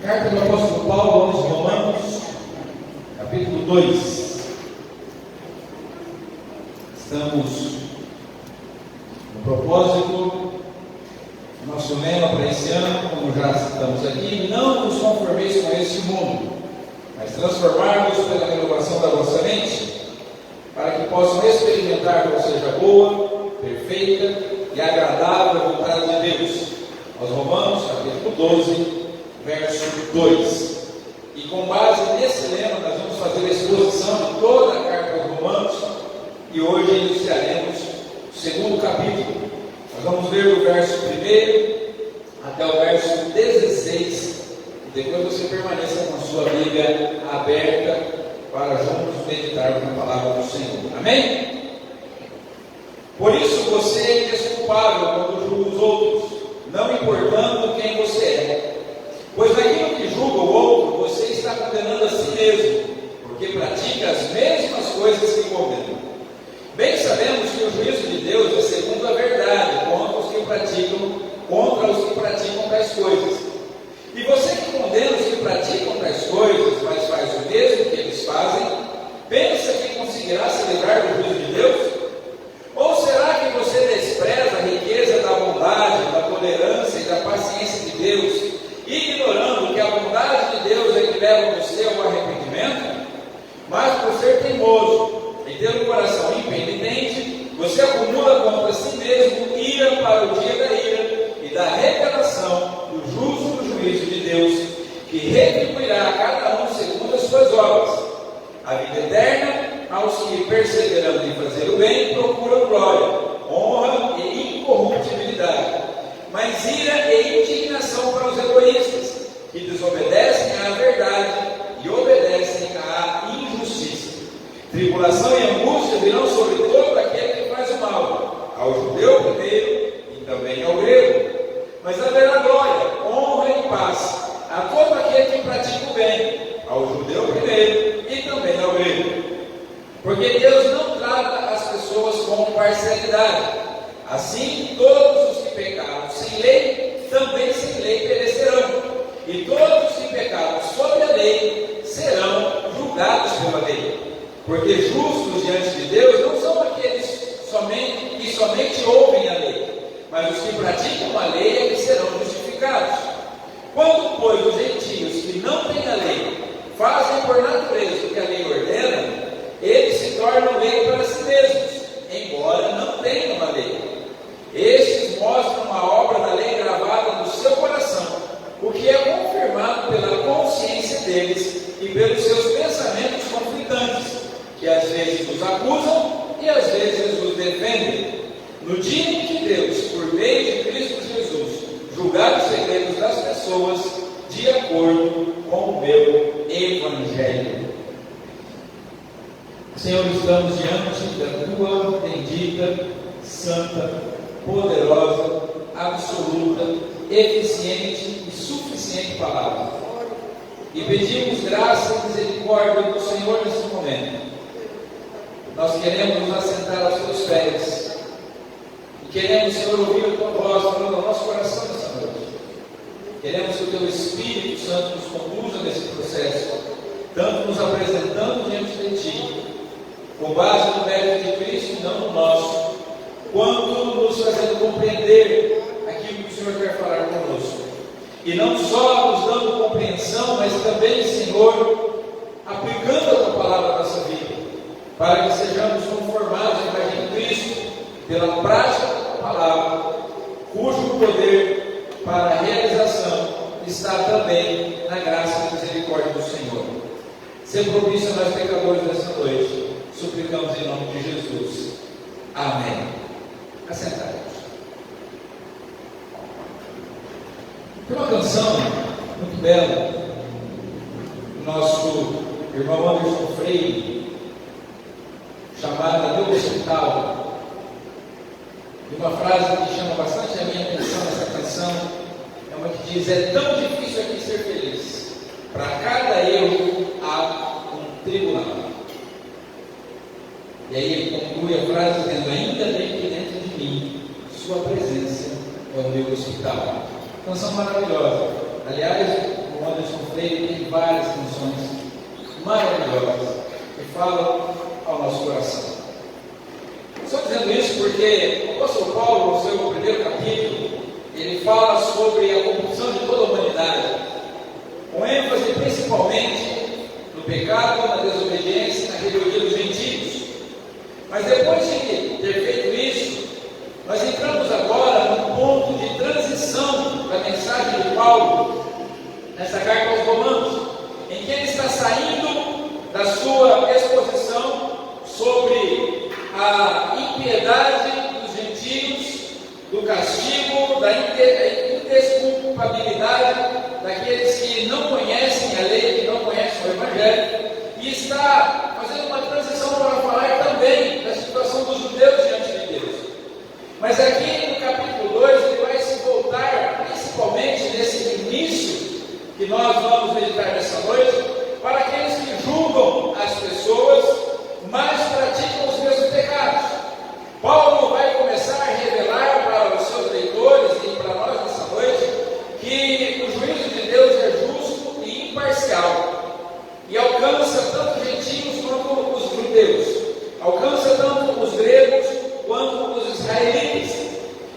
Carta do apóstolo Paulo aos Romanos, capítulo 2. Estamos no propósito, nosso lema para esse ano, como já estamos aqui: não nos conformeis com este mundo, mas transformar-vos pela renovação da vossa mente, para que possam experimentar qual seja boa, perfeita e agradável a vontade de Deus. Aos Romanos, capítulo 12, verso 2. E com base nesse lema, nós vamos fazer a exposição de toda a carta aos Romanos, e hoje iniciaremos o segundo capítulo. Nós vamos ler o verso 1 até o verso 16, e depois você permaneça com a sua Bíblia aberta para juntos meditarmos na palavra do Senhor. Amém? Por isso você é indesculpável quando julga os outros, não importando quem você é. Pois naquilo que julga o outro, você está condenando a si mesmo, porque pratica as mesmas coisas que condena. Bem sabemos que o juízo de Deus é segundo a verdade contra os que praticam tais coisas. E você que condena os que praticam tais coisas, mas faz o mesmo que eles fazem, pensa que conseguirá se livrar do juízo de Deus? Ou será que você despreza a riqueza da bondade, da tolerância e da paciência de Deus, ignorando que a bondade de Deus é que leva você ao arrependimento? Mas por ser teimoso e ter um coração impenitente, você acumula contra si mesmo ira para o dia da ira e da revelação do justo juízo de Deus, que retribuirá a cada um segundo as suas obras. A vida eterna aos que, perseverando em fazer o bem, procuram glória, honra e incorruptibilidade, mas ira e indignação para os egoístas, que desobedecem à verdade e obedecem à injustiça. Tribulação e angústia virão sobre todo aquele que faz o mal, ao judeu primeiro e também ao grego. Mas haverá glória, honra e paz a todo aquele que pratica o bem, ao judeu primeiro e também ao grego. Porque Deus não trata as pessoas com parcialidade. Assim, todos os que pecaram sem lei, também sem lei perecerão. E todos os que pecaram sob a lei, serão julgados pela lei. Porque justos diante de Deus não são aqueles que somente ouvem a lei, mas os que praticam a lei é que serão justificados. Quando, pois, os gentios que não têm a lei fazem por natureza o que a lei ordena, eles se tornam lei para si mesmos, embora não tenham a lei. Estes mostram a obra da lei gravada no seu coração, o que é confirmado pela consciência deles e pelos seus pensamentos conflitantes, que às vezes os acusam e às vezes os defendem. No dia em que Deus, por meio de Cristo Jesus, julgar os segredos das pessoas de acordo com o meu Evangelho. Senhor, estamos diante da Tua bendita, santa, poderosa, absoluta, eficiente e suficiente palavra. E pedimos graça e misericórdia do Senhor nesse momento. Nós queremos nos assentar aos Teus pés. E queremos, Senhor, ouvir a Tua voz falando ao nosso coração nessa noite. Queremos que o Teu Espírito Santo nos conduza nesse processo, tanto nos apresentando diante de Ti, com base no mérito de Cristo e não no nosso, quanto nos fazendo compreender aquilo que o Senhor quer falar conosco. E não só nos dando compreensão, mas também, Senhor, aplicando a Tua palavra à nossa vida, para que sejamos conformados à imagem de Cristo, pela prática da palavra, cujo poder para a realização está também na graça e misericórdia do Senhor. Ser propício a nós pecadores nessa noite, suplicamos em nome de Jesus. Amém. Assentados. Tem uma canção muito bela do nosso irmão Anderson Freire, chamada Meu Hospital. E uma frase que chama bastante a minha atenção nessa canção é uma que diz: é tão difícil aqui ser feliz, para cada erro há um tribunal. E aí ele conclui a frase dizendo: ainda bem que dentro de mim sua presença é o meu hospital. Canção maravilhosa. Aliás, o o Anderson Freire tem várias canções maravilhosas que falam ao nosso coração. Estou dizendo isso porque o apóstolo Paulo, no seu primeiro capítulo, ele fala sobre a corrupção de toda a humanidade, com ênfase principalmente no pecado, na desobediência, na rebeldia dos gentios. Mas depois de ter feito isso, nós entramos agora num ponto de transição da mensagem de Paulo, nessa carta aos Romanos, em que ele está saindo da sua exposição sobre a impiedade dos gentios, do castigo, da indesculpabilidade daqueles que não conhecem a lei, que não conhecem o Evangelho, e está fazendo uma transição para falar também da situação dos judeus diante de Deus. Mas aqui no capítulo 2 ele vai se voltar principalmente nesse início que nós vamos meditar nessa noite, para aqueles que julgam as pessoas, mas praticam os mesmos pecados. Paulo vai começar a revelar para os seus leitores e para nós nessa noite que o juízo de Deus é justo e imparcial, e alcança tanto os gentios quanto os judeus, alcança tanto os gregos quanto os israelitas.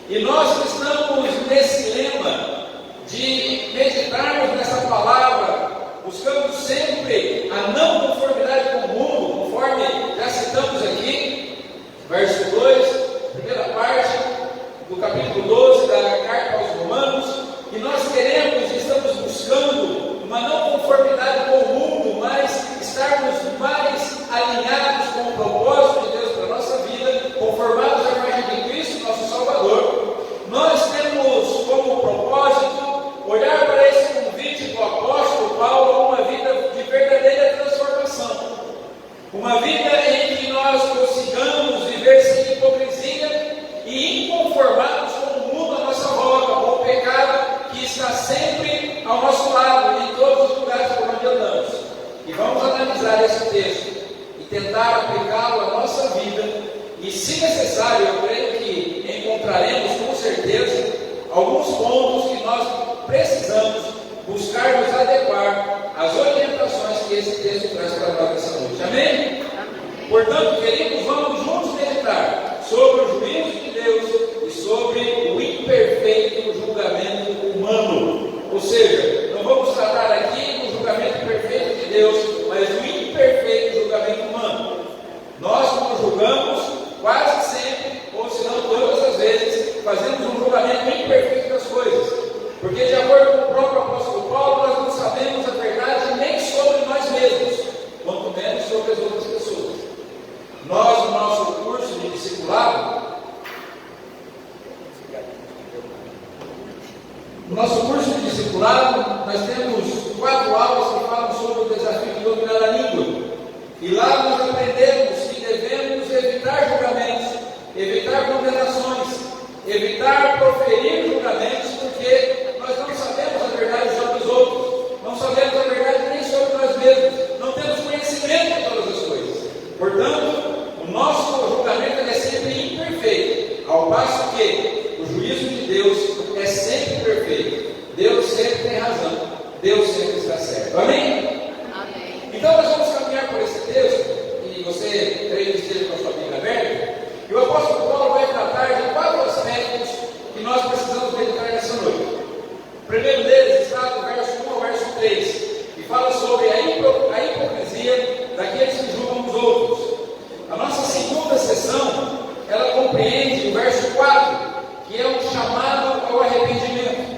E nós que estamos nesse lema de meditarmos nessa palavra, buscando sempre a não conformidade com o mundo, conforme já citamos aqui, verso 2, primeira parte do capítulo 12 da carta aos Romanos, e nós queremos e estamos buscando uma não conformidade com o mundo, mas estarmos mais alinhados com o propósito de Deus para a nossa vida, conformados à imagem de Cristo, nosso Salvador. Nós temos como propósito olhar para esse convite do apóstolo Paulo a uma vida de verdadeira transformação, uma vida em que nós consigamos viver sem hipocrisia e inconformados com o mundo à nossa volta, com o pecado que está sempre ao nosso lado e em todos os lugares por onde andamos. E vamos analisar esse texto e tentar aplicá-lo à nossa vida, e se necessário, eu creio que encontraremos com certeza alguns pontos que nós precisamos buscar nos adequar às orientações que esse texto traz para nós essa noite. Amém? Portanto, queridos, vamos juntos meditar sobre o juízo de Deus e sobre o imperfeito julgamento humano. Ou seja, não vamos tratar aqui do julgamento perfeito de Deus, mas do imperfeito julgamento humano. Nós, quando julgamos, quase sempre, ou se não todas as vezes, fazemos um julgamento imperfeito das coisas. Porque, de acordo com o próprio apóstolo Paulo, nós não sabemos a verdade nem sobre nós mesmos, quanto menos sobre as outras pessoas. Nós, no nosso curso de discipulado, nós temos 4 aulas que falam sobre o desafio de dominar a língua. E lá nós aprendemos que devemos evitar julgamentos, evitar condenações, evitar proferir julgamentos, porque nós não sabemos a verdade sobre os outros, não sabemos a verdade nem sobre nós mesmos, não temos conhecimento de todas as coisas. Portanto, o nosso julgamento é sempre imperfeito, ao passo que o juízo de Deus é sempre perfeito. Deus sempre tem razão, Deus sempre está certo. Amém? Amém. Então nós vamos caminhar por esse texto, e você creio que esteja com a sua Bíblia aberta, e o apóstolo Paulo vai tratar de 4 aspectos que nós precisamos meditar nessa noite. O primeiro deles está no verso 1 ao verso 3, que fala sobre a hipocrisia daqueles que julgam os outros. A nossa segunda sessão, ela compreende o verso 4, que é um chamado ao arrependimento.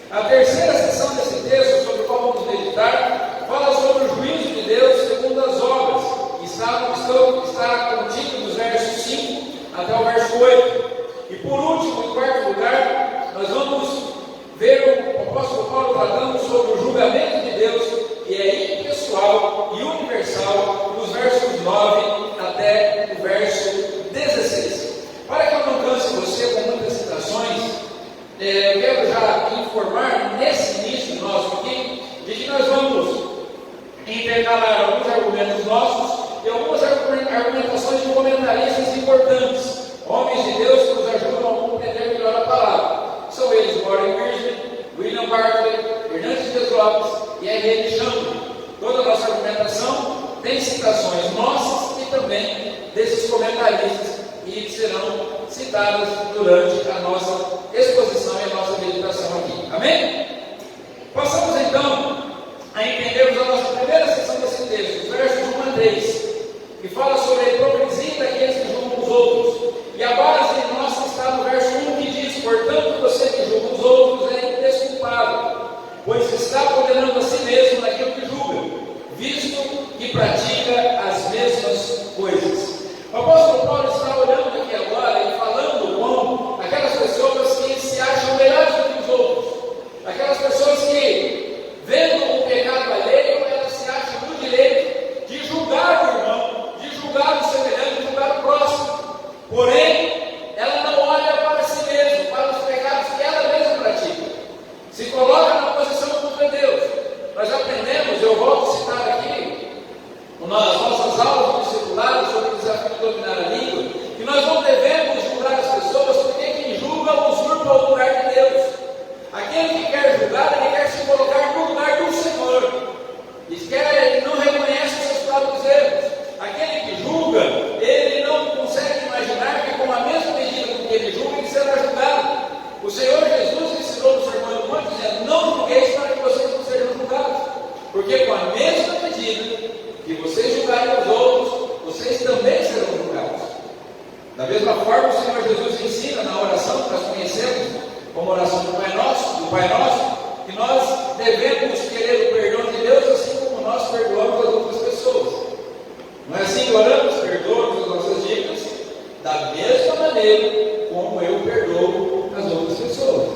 A terceira sessão desse texto, sobre o qual vamos meditar, fala sobre o juízo de Deus segundo as obras, que está contido dos versos 5 até o verso 8. E por último, em quarto lugar, nós vamos ver o apóstolo Paulo tratando sobre o julgamento de Deus, que é impessoal e universal, dos versos 9 até o verso 16. Para que ele chama. Toda a nossa argumentação tem citações nossas e também desses comentaristas que serão citadas durante a nossa exposição e a nossa meditação aqui. Amém? Passamos então a entendermos a nossa primeira seção desse texto, os versos 1 a 3, que fala sobre a hipocrisia daqueles que julgam os outros. E a base nossa está no verso 1 que diz: portanto, você que julga os outros é indesculpável, pois está condenando a si mesmo naquilo que julga, visto que pratica as mesmas coisas. O apóstolo Paulo está olhando aqui agora e falando com aquelas pessoas que se acham melhores do que os outros, aquelas pessoas que, vendo o pecado alheio, elas se acham no direito de julgar o irmão, de julgar o semelhante, de julgar o próximo. Porém, ela não olha para si mesma, para os pecados que ela mesma pratica, se coloca na posição contra Deus. Nós aprendemos, eu volto a citar aqui, nas nossas aulas de discipulado sobre o desafio de dominar a língua, que nós não devemos julgar as pessoas, porque quem julga usurpa o lugar de Deus. Aquele que quer julgar, ele quer se colocar no lugar do Senhor, ele não reconhece os seus próprios erros. Aquele que julga, ele não consegue imaginar que com a mesma medida com que ele julga, ele será julgado. O Senhor Jesus ensinou no Sermão do Monte, dizendo: não julgueis para que vocês não sejam julgados, porque com a mesma medida que vocês julgarem os outros, vocês também serão julgados. Da mesma forma, o Senhor Jesus ensina na oração que nós conhecemos como oração do Pai Nosso, que nós devemos querer o perdão de Deus assim como nós perdoamos as outras pessoas. Não é assim que oramos? Perdoamos as nossas dívidas da mesma maneira como eu perdoo as outras pessoas.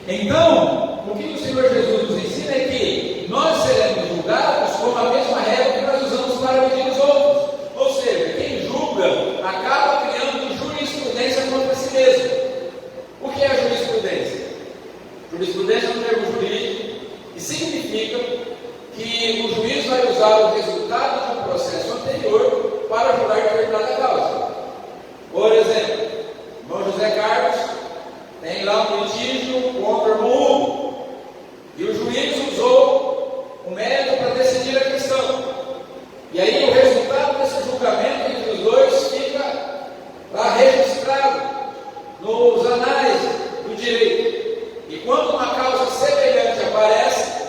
Então, o que o Senhor Jesus nos ensina é que nós seremos julgados com a mesma regra que nós usamos para medir os outros. Ou seja, quem julga acaba criando jurisprudência contra si mesmo. O que é jurisprudência? Jurisprudência é um termo jurídico e significa que o juiz vai usar o resultado de um processo anterior para julgar determinada causa. Por exemplo, o irmão José Carlos tem lá um litígio contra o irmão Hugo, e o juiz usou o mérito para decidir a questão. E aí o resultado desse julgamento entre os dois fica lá registrado nos anais do direito. E quando uma causa semelhante aparece,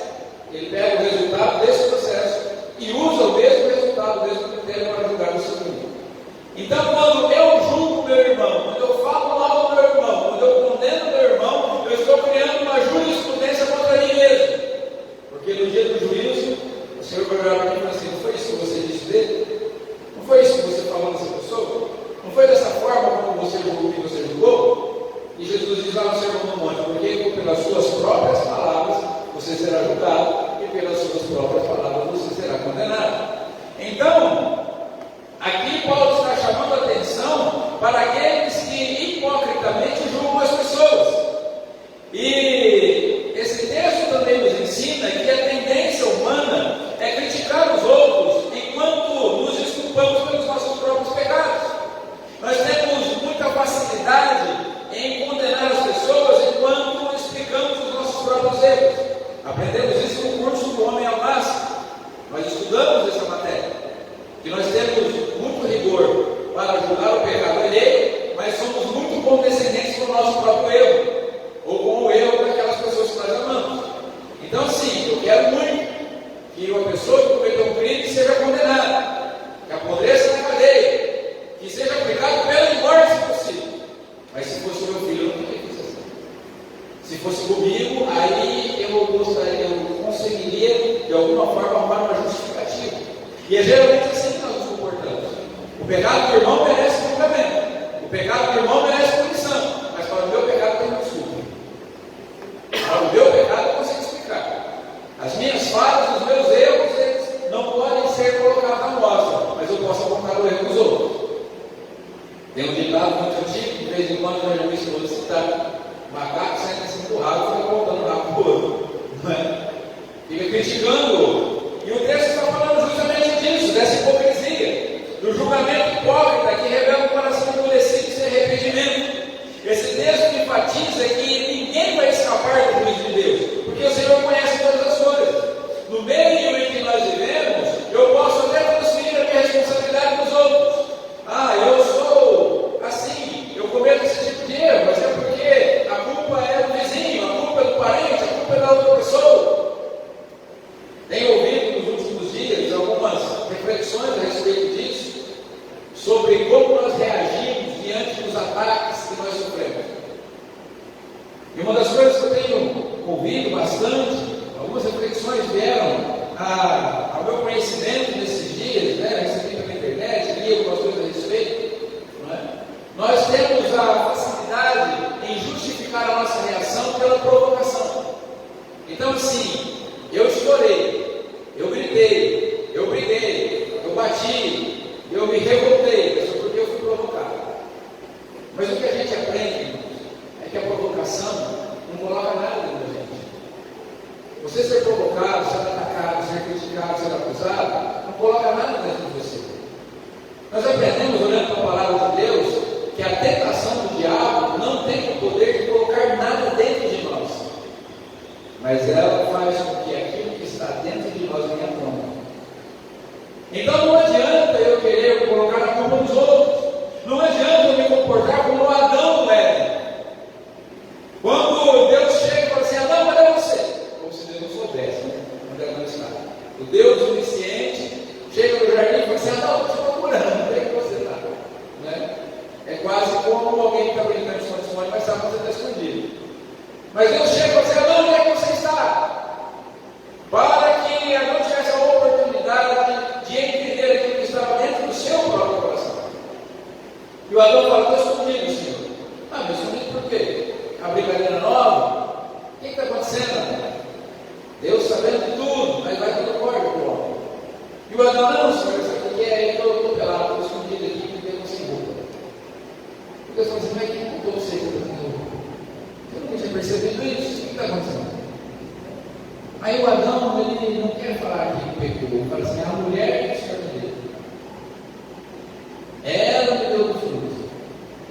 ele pega o resultado desse processo e usa o mesmo resultado, o mesmo critério para julgar o segundo. Então, quando eu julgo meu irmão, quando eu falo mal do meu irmão, quando eu condeno meu irmão, eu estou criando uma jurisprudência contra mim mesmo. Porque no dia do juízo, o Senhor vai olhar para mim e falar assim: não foi isso que você disse dele? Não foi isso que você falou dessa pessoa? Não foi dessa forma como você julgou que você julgou? E Jesus diz lá no Sermão do Monte: porque pelas suas próprias palavras você será julgado, e pelas suas próprias palavras você será condenado. Então, aqui Paulo está chamando a atenção para aqueles que hipocritamente julgam as pessoas. E esse texto também nos ensina que a tendência humana é criticar os outros enquanto nos desculpamos pelos nossos próprios pecados. Nós temos muita facilidade em condenar as pessoas enquanto explicamos os nossos próprios erros. Aprendemos isso no curso do Homem ao Máximo. Nós estudamos essa matéria, que nós temos muito rigor para julgar o pecado alheio, mas somos muito condescendentes com o nosso próprio erro, ou com o erro daquelas pessoas que nós amamos. Então, sim, eu quero muito que uma pessoa que cometeu um crime seja condenada, que apodreça na cadeia, que seja aplicado pena de morte, se possível. Mas se fosse o meu filho, eu não teria que fazer assim. Se fosse comigo, aí eu conseguiria de alguma forma arrumar uma justificativa. E é geralmente assim que nós nos comportamos. O pecado do irmão merece julgamento, o pecado do irmão merece punição, mas para o meu pecado tem desculpa. Para o meu pecado eu consigo explicar. As minhas falhas, os meus erros, eles não podem ser colocados à mostra, mas eu posso apontar o erro dos outros. Tem um ditado muito antigo, de vez em quando nós já vimos citar: macaco senta-se empurrado e fica apontando o rabo do outro, não é? Fica criticando o outro. E o texto está falando justamente disso, dessa hipocrisia, do julgamento hipócrita que revela um coração endurecido sem arrependimento. Esse texto enfatiza que ninguém vai escapar do juízo de Deus, porque o Senhor conhece todas as coisas. No meio pela outra pessoa. Tenho ouvido nos últimos dias algumas reflexões a respeito disso, sobre como nós reagimos diante dos ataques que nós sofremos. E uma das coisas que eu tenho ouvido bastante, algumas reflexões vieram ao meu conhecimento nesses dias, recebi pela internet, li algumas coisas a respeito. Não é? Nós temos a facilidade em justificar a nossa reação pela provocação. Então, assim, eu chorei, eu gritei, eu briguei, eu bati, eu me revoltei, só porque eu fui provocado. Mas o que a gente aprende é que a provocação não coloca nada dentro da gente. Você ser provocado, ser atacado, ser criticado, ser acusado, não coloca nada dentro de você. Nós aprendemos, olhando para a palavra de Deus, que a tentação do diabo não tem o poder de colocar nada dentro de nós, mas ela faz com que aquilo que está dentro de nós venha à tona. Então não adianta eu querer colocar a culpa nos outros, não adianta eu me comportar como o Adão do Éden. Quando Deus chega e fala assim: Adão, cadê você? Como se Deus não soubesse, onde ela não está. O Deus onisciente chega no jardim e fala assim: Adão, estou te procurando, onde é que você está? Né? É quase como alguém que está brincando de sonho, mas sabe que você está escondido. Mas Deus chega e fala assim: Adão, onde é que você está? Para que Adão tivesse a oportunidade de entender aquilo que estava dentro do seu próprio coração. E o Adão fala: estou escondido, Senhor. Ah, mas escondido por quê? A brincadeira nova? O que está acontecendo? Deus sabendo de tudo, mas vai tudo corte para o homem. E o Adão: não, Senhor, isso aqui é que eu estou pelado, estou escondido aqui porque eu não sei roupa. E Deus fala assim: mas quem contou você que eu estou sem roupa? Eu nunca tinha percebido isso. O que está acontecendo? Aí o Adão, ele não quer falar que pecou, ele fala assim: a mulher que o Senhor me deu, ela me deu do fruto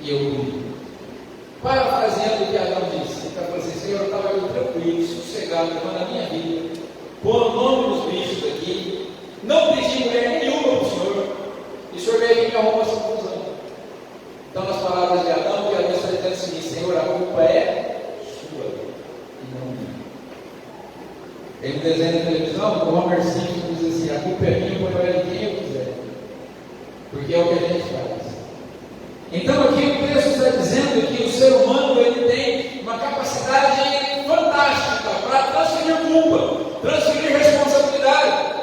e eu comi. Parafraseando o que Adão disse, ele está falando assim: Senhor, eu estava tranquilo, sossegado, levando a minha vida, pondo o nome dos bichos aqui, não pedi mulher nenhuma para o Senhor, e o Senhor veio aqui e me arrumou essa confusão. Então, nas palavras de Adão, que Adão está dizendo o seguinte: Senhor, a culpa é sua e não minha. Tem um desenho de televisão, o Homer Simpson diz assim: a culpa é minha, quando eu quem eu quiser, porque é o que a gente faz. Então aqui o texto está dizendo que o ser humano ele tem uma capacidade fantástica para transferir culpa, transferir responsabilidade.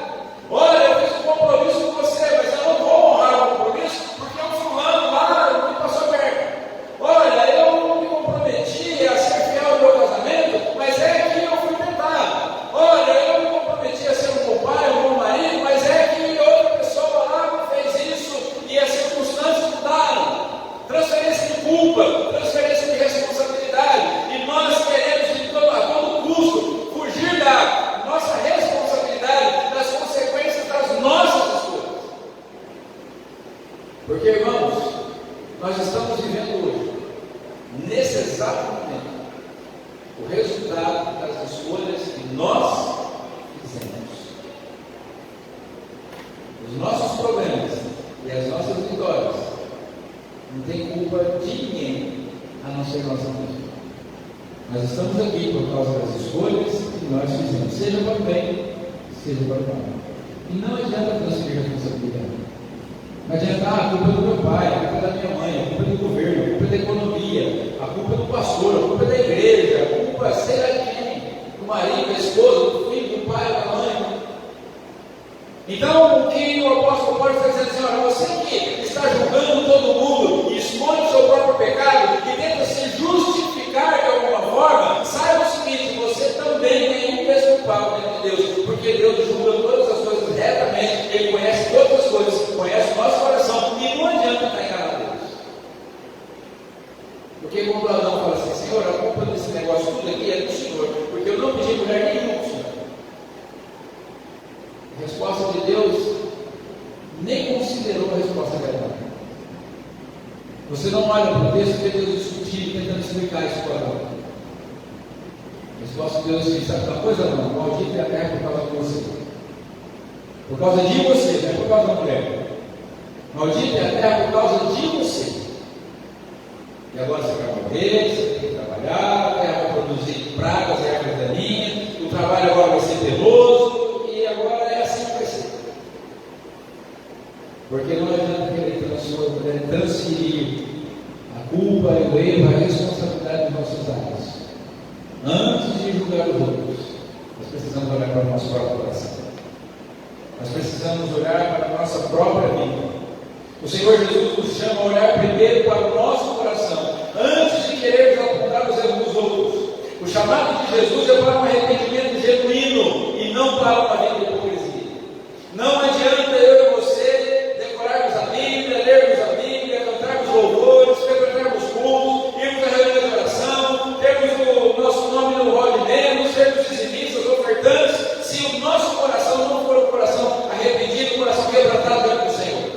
Olha, eu fiz um compromisso com você, mas eu não vou honrar o compromisso porque o fulano lá me passou perto. Olha, eu me comprometi a ser fiel ao meu casamento, mas é que eu fui tentado. Olha, eu me comprometi a ser um bom pai, um bom marido, mas é que outra pessoa lá fez isso e as circunstâncias mudaram. Transferência de culpa, transferência de responsabilidade, e nós queremos a todo custo fugir da nossa responsabilidade, das consequências das nossas escolhas. Porque, irmãos, nós estamos vivendo hoje, nesse exato momento, o resultado das escolhas que nós fizemos. Os nossos problemas e as nossas vitórias não tem culpa de ninguém, a não ser nossa mesma. Nós estamos aqui por causa das escolhas que nós fizemos, seja para o bem, seja para o mal. E não adianta transferir a responsabilidade. Não adianta: a culpa é do meu pai, a culpa é da minha mãe, a culpa é do governo, a culpa é da economia, a culpa é do pastor, a culpa é da igreja, a culpa é sei lá de quem, do marido, da esposa, do filho, do pai, da mãe. Então, o que o apóstolo Paulo está dizendo assim: olha, você que está julgando todo mundo e esconde o seu próprio pecado e tenta se justificar de alguma forma, saiba o seguinte: você também tem um desculpado diante de Deus, porque Deus julga todas as coisas retamente, Ele conhece todas as coisas, conhece o nosso coração, e não adianta estar enganado a Deus. Porque quando Adão fala assim: Senhor, a culpa desse negócio tudo aqui é do Senhor, porque eu não pedi mulher nenhuma para o Senhor. A resposta de Deus nem considerou a resposta de Adão. Você não olha para o texto e vê Deus discutindo, tentando explicar isso para Adão. A resposta de Deus diz: sabe uma coisa, não? Maldita é a terra por causa de você. Por causa de você, não é por causa da mulher. Maldita é a terra por causa de você. E agora você vai morrer, você tem que trabalhar, a terra vai produzir pragas e ervas daninhas, erro, a responsabilidade dos nossos atos. Antes de julgar os outros, nós precisamos olhar para o nosso próprio coração. Nós precisamos olhar para a nossa própria vida. O Senhor Jesus nos chama a olhar primeiro para o nosso coração, antes de querermos apontar os erros dos outros. O chamado de Jesus é para um arrependimento genuíno e não para uma vida de hipocrisia. Não adianta eu e você decorarmos a Bíblia, lermos a Bíblia, cantarmos louvores, frequentarmos cultos, irmos à reunião de oração, termos o nosso nome no rol de membros, sermos dizimistas, ofertantes, se o nosso coração não for um coração arrependido, um coração quebrantado diante do Senhor.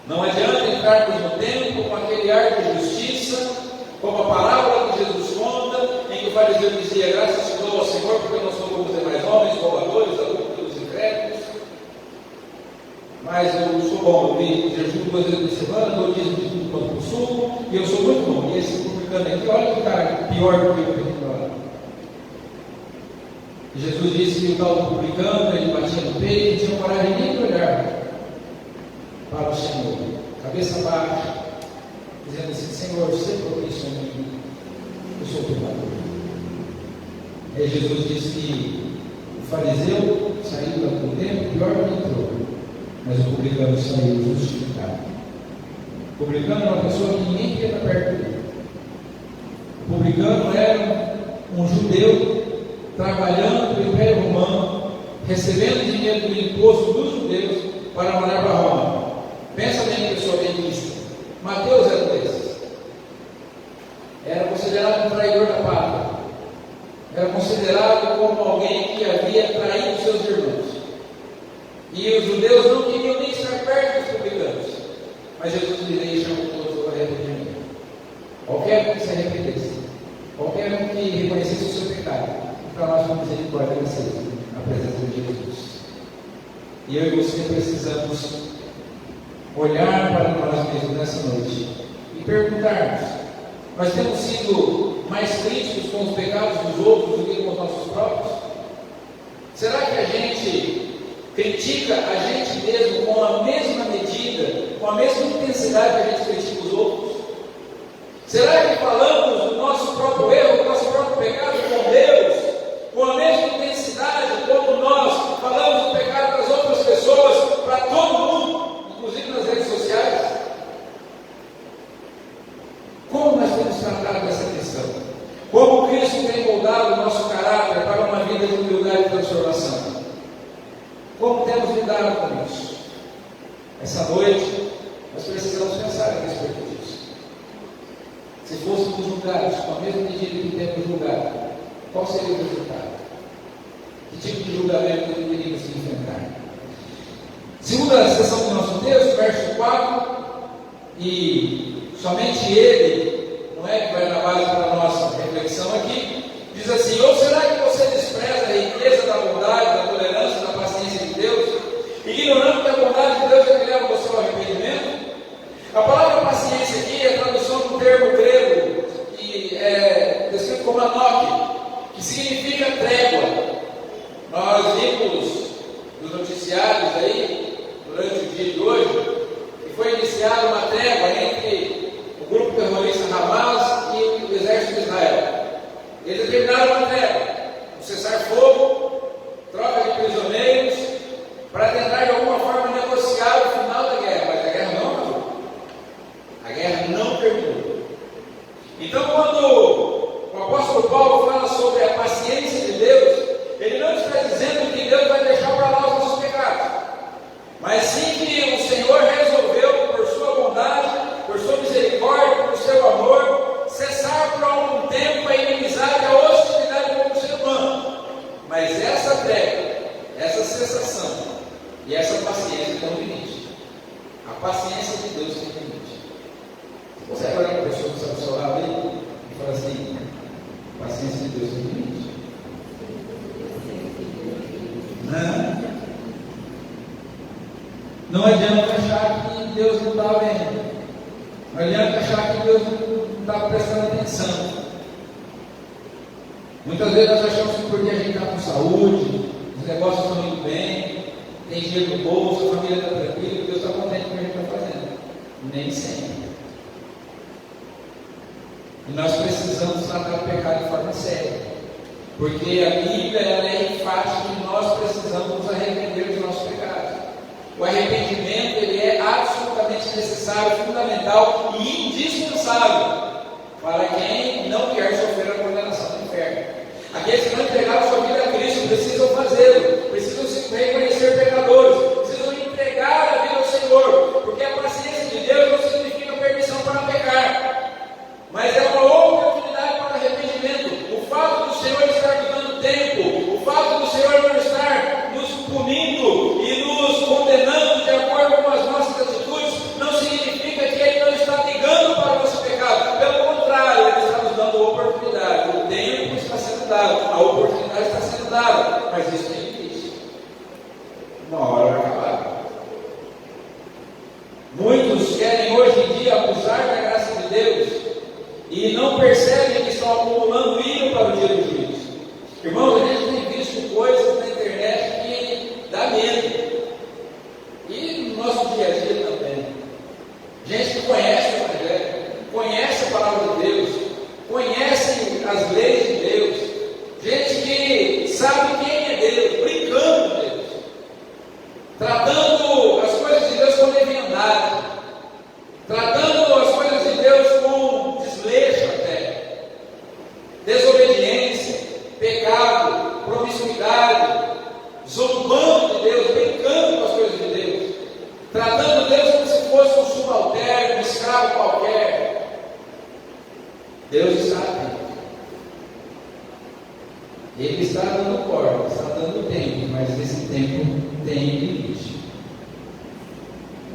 Não adianta entrarmos no templo com aquele ar de justiça, como a parábola que Jesus conta, em que o fariseu dizia: graças te dou ao Senhor, porque eu não sou como os demais homens, roubadores, adúlteros, incrédulos, mas eu sou bom, eu jejuo 2 vezes por semana, dou dízimo de tudo quanto possuo, e eu sou muito bom. E esse publicano aqui, olha que cara pior do que eu pecador. E Jesus disse que o tal do publicano, ele batia no peito e tinha coragem nem de olhar para o Senhor, cabeça baixa, dizendo assim: Senhor, você propício a mim, eu sou pecador. Aí Jesus disse que o fariseu saiu do templo, pior que entrou, mas o publicano saiu justificado. O publicano era uma pessoa que ninguém queria estar perto dele. O publicano era um judeu trabalhando para o Império Romano, recebendo dinheiro do imposto dos judeus para mandar para Roma. Pensa bem, pessoa bem vista. Mateus era um desses. Era considerado um traidor da pátria. Era considerado como alguém que havia traído seus irmãos. E os judeus não queriam nem estar perto dos publicanos. Mas Jesus lhe veio e chamou todos para arrependimento. Qualquer um que se arrependesse, qualquer um que reconhecesse o seu pecado, para nós com misericórdia seja a presença de Jesus. E eu e você precisamos olhar para nós mesmos nessa noite e perguntarmos: nós temos sido mais críticos com os pecados dos outros do que com os nossos próprios? Será que a gente critica a gente mesmo com a mesma medida, com a mesma intensidade que a gente critica os outros? Será que falamos do nosso próprio erro, do nosso próprio pecado com Deus, com a mesma intensidade como nós falamos do pecado das outras pessoas, para todo mundo, inclusive nas redes sociais? Como nós temos tratado essa questão? Como Cristo tem moldado o nosso caráter para uma vida de humildade e transformação? Como temos lidado com isso? Essa noite, nós precisamos pensar a respeito disso. Se fôssemos julgados com a mesma medida que temos julgado, qual seria o resultado? Que tipo de julgamento deveríamos enfrentar? Segunda seção do nosso texto, verso 4, e somente ele, não é que vai na base para a nossa reflexão aqui, diz assim: ou será que você despreza a riqueza da bondade, da tolerância, da paciência de Deus, ignorando que a bondade de Deus é que leva você ao arrependimento? A palavra paciência aqui é a tradução do termo grego, que é descrito como anoque, que significa trégua. Nós vimos nos noticiários aí, durante o dia de hoje, que foi iniciada uma trégua entre o grupo terrorista Hamas e o exército de Israel. Eles determinaram uma trégua, um cessar-fogo, troca de prisioneiros, para tentar de alguma forma negociar o final da guerra. Mas a guerra não acabou. A guerra não terminou. Então, quando o apóstolo Paulo fala sobre a paciência de Deus, ele não está dizendo que Deus vai deixar para lá os nossos pecados, mas sim que o Senhor resolveu, por sua bondade, por sua misericórdia, por seu amor, cessar por algum tempo a inimizade, a hostilidade com o ser humano. Mas essa trégua, essa cessação e essa paciência tem um limite. A paciência de Deus tem um limite. Você vai olhar para a pessoa que está do seu lado aí e fala assim: a paciência de Deus tem um limite. Não adianta achar que Deus não está vendo. Não adianta achar que Deus não está prestando atenção. Muitas vezes nós achamos que porque a gente está com saúde, os negócios estão indo bem, tem dinheiro no bolso, a família está tranquila, Deus está contente com o que a gente está fazendo. Nem sempre. E nós precisamos tratar o pecado de forma séria, porque a Bíblia ela é enfática que nós precisamos nos arrepender dos nossos pecados. O arrependimento ele é absolutamente necessário, fundamental e indispensável para quem não quer sofrer a condenação do inferno. Aqueles que não entregaram sua vida a Cristo precisam fazê-lo, precisam se reconhecer pecadores, precisam entregar a vida ao Senhor, porque a paciência de Deus não significa permissão para pecar, mas é uma oportunidade para arrependimento. O fato do Senhor estar nos dando tempo, o fato do Senhor não estar nos punindo e nos condenando de acordo com as nossas atitudes, não significa que Ele não está ligando para o nosso pecado. Pelo contrário, Ele está nos dando oportunidade. O tempo está sendo dado, a oportunidade está sendo dada, mas isso tem limite. Uma hora vai acabar. Muitos querem hoje em dia abusar da graça de Deus e não percebem que estão acumulando ira para o dia do juízo. Irmãos, a gente tem visto coisas na internet que dá medo. E no nosso dia a dia também. Gente que conhece o Evangelho, conhece a palavra de Deus, conhece as leis de Deus, gente que sabe quem é Deus, brincando com Deus, tratando as coisas de Deus com leviandade, tratando as coisas de Deus com desleixo até, desobediência, pecado, promiscuidade, zombando de Deus, brincando com as coisas de Deus, tratando Deus como se fosse um subalterno, um escravo qualquer. Deus está atento. Ele está dando corda, está dando tempo, mas esse tempo tem limite.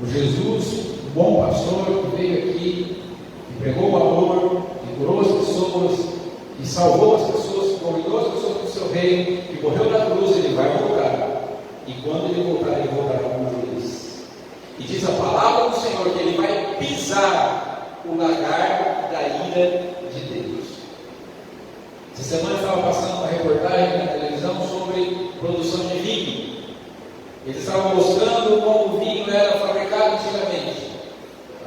O Jesus, o bom pastor que veio aqui, que pregou o amor, que curou as pessoas, que salvou as pessoas, que convidou as pessoas para o seu reino, que morreu na cruz, ele vai voltar. E quando ele voltará como juiz. E diz a palavra do Senhor que ele vai pisar o lagar da ira de Deus. Essa semana eu estava passando uma reportagem na televisão sobre produção de vinho. Eles estavam mostrando como o vinho era fabricado antigamente.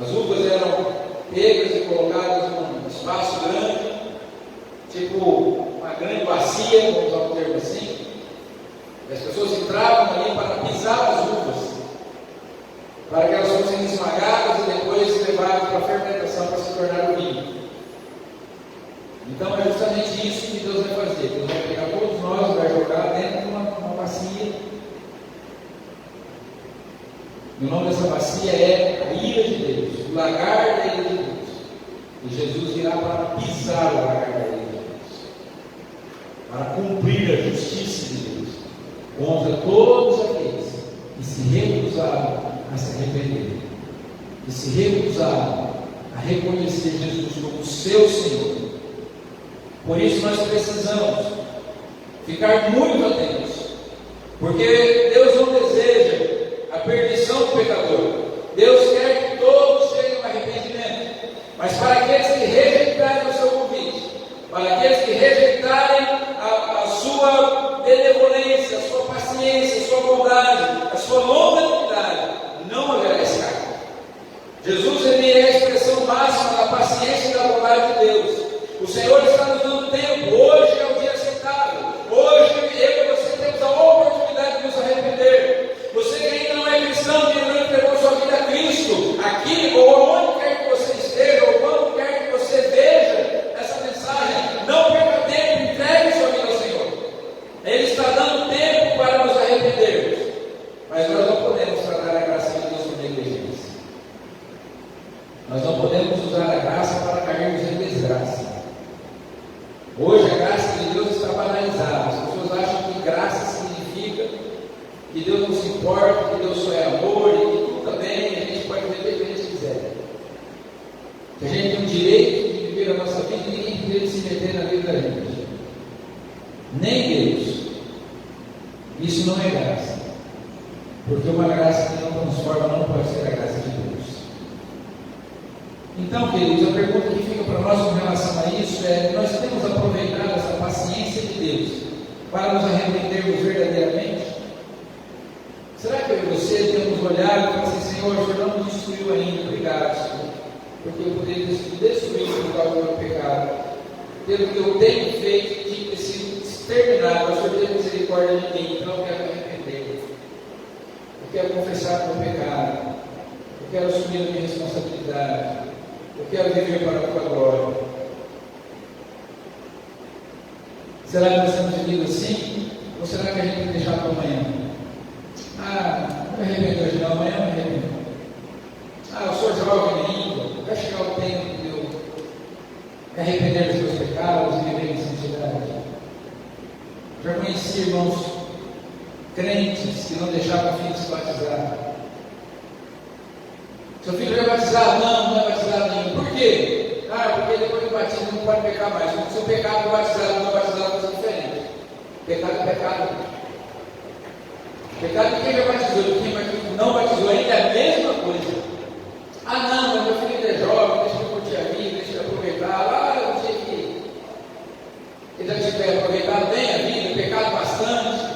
As uvas eram pegas e colocadas num espaço grande, tipo uma grande bacia, vamos usar um termo assim. E as pessoas entravam ali para pisar as uvas, para que elas fossem esmagadas e depois levadas para a fermentação para se tornar o vinho. Então é justamente isso que Deus vai fazer. Deus vai pegar todos nós, vai jogar dentro de uma bacia. E o nome dessa bacia é a ira de Deus, o lagar da ira de Deus. E Jesus virá para pisar o lagar da ira de Deus, para cumprir a justiça de Deus contra todos aqueles que se recusaram a se arrepender, que se recusaram a reconhecer Jesus como seu Senhor. Por isso nós precisamos ficar muito atentos, porque Deus não deseja a perdição do pecador. Deus quer que todos cheguem ao arrependimento, mas para aqueles que rejeitarem o seu convite, para aqueles que rejeitarem a sua benevolência, a sua paciência, a sua bondade, a sua longanimidade, não haverá escape. Jesus ele é a expressão máxima da paciência e da bondade de Deus. O Senhor está nos dando tempo. Hoje é o dia aceitável. Hoje eu e você temos a oportunidade de nos arrepender. Você que ainda não é cristão, que não entregou sua vida a Cristo, aqui ou onde quer que você esteja, ou quando quer que você veja essa mensagem, não perca tempo, entregue sua vida ao Senhor. Ele está dando tempo para nos arrependermos, mas nós não podemos tratar a graça de Deus com negligência. Nós não podemos usar a graça para cairmos em desgraça. Hoje a graça de Deus está banalizada. As pessoas acham que graça significa que Deus não se importa, que Deus só é amor e que tudo está bem, e a gente pode viver o que a gente quiser. Que a gente tem o direito de viver a nossa vida e ninguém tem direito de se meter na vida da gente. Nem Deus. Isso não é graça. Porque uma graça que não transforma não pode ser a graça de Deus. Então, queridos, a pergunta que fica para nós com relação a isso é: nós temos aproveitado essa paciência de Deus para nos arrependermos verdadeiramente? Será que eu e você temos olhado e falado assim: Senhor, o Senhor não nos destruiu ainda, obrigado, Senhor. porque eu poderia ter sido destruído por causa do meu pecado. Pelo que eu tenho feito, tinha sido exterminado. O Senhor teve misericórdia de mim, então eu quero me arrepender. Eu quero confessar o meu pecado. Eu quero assumir a minha responsabilidade. Eu quero viver para a tua glória. Será que nós temos vivido assim? Ou será que a gente tem que deixar para amanhã? Não me arrependo hoje não, amanhã eu me arrependo. Eu sou jovem ainda, vai chegar o tempo de eu me arrepender dos meus pecados e viver em santidade. Já conheci irmãos crentes que não deixavam o filho se batizar. Seu filho vai batizar? Não é batizado nenhum. Por quê? Porque depois do batismo não pode pecar mais. Se o pecado batizado não é batizado, vai ser diferente. Pecado é pecado. Pecado de quem já batizou, de quem não batizou ainda é a mesma coisa. Não, mas meu filho ainda é jovem, deixa eu curtir a vida, deixa eu aproveitar. Eu tinha que ele já tiver aproveitado bem a vida, pecado bastante,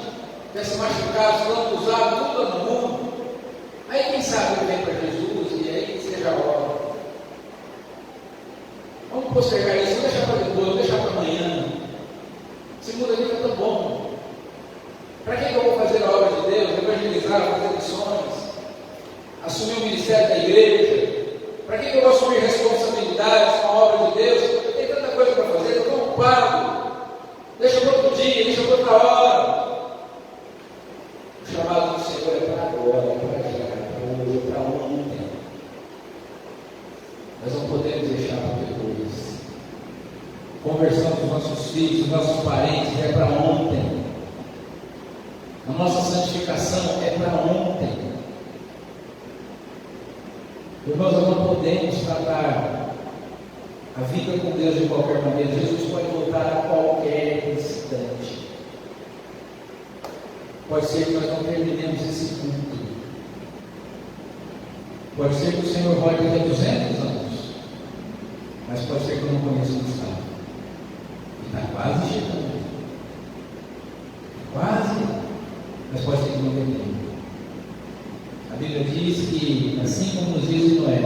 tivesse machucado, se não usado, tudo no mundo. Aí quem sabe ele vem para Jesus e aí seja a hora. Vamos postergar isso, vamos deixar para depois, vamos deixar para amanhã. Segunda vida está tão bom. Para que eu vou fazer a obra de Deus, evangelizar, fazer missões, assumir o ministério da igreja? Para que eu vou assumir responsabilidades com a obra de Deus? Eu tenho tanta coisa para fazer, eu estou ocupado. Deixa para outro dia, deixa para outra hora. O chamado do Senhor é para agora, para já, para hoje, para ontem. Nós não podemos deixar para depois. Conversão dos nossos filhos, dos nossos parentes é para ontem. A nossa santificação é para ontem. Irmãos, nós não podemos tratar a vida com Deus de qualquer maneira. Jesus pode voltar a qualquer instante. Pode ser que nós não terminemos esse culto. Pode ser que o Senhor volte daqui a 200 anos. Mas pode ser que eu não conheça o estado. E está quase chegando. Quase. Mas pode ser que não tenha tempo. A Bíblia diz que, assim como nos dias de Noé,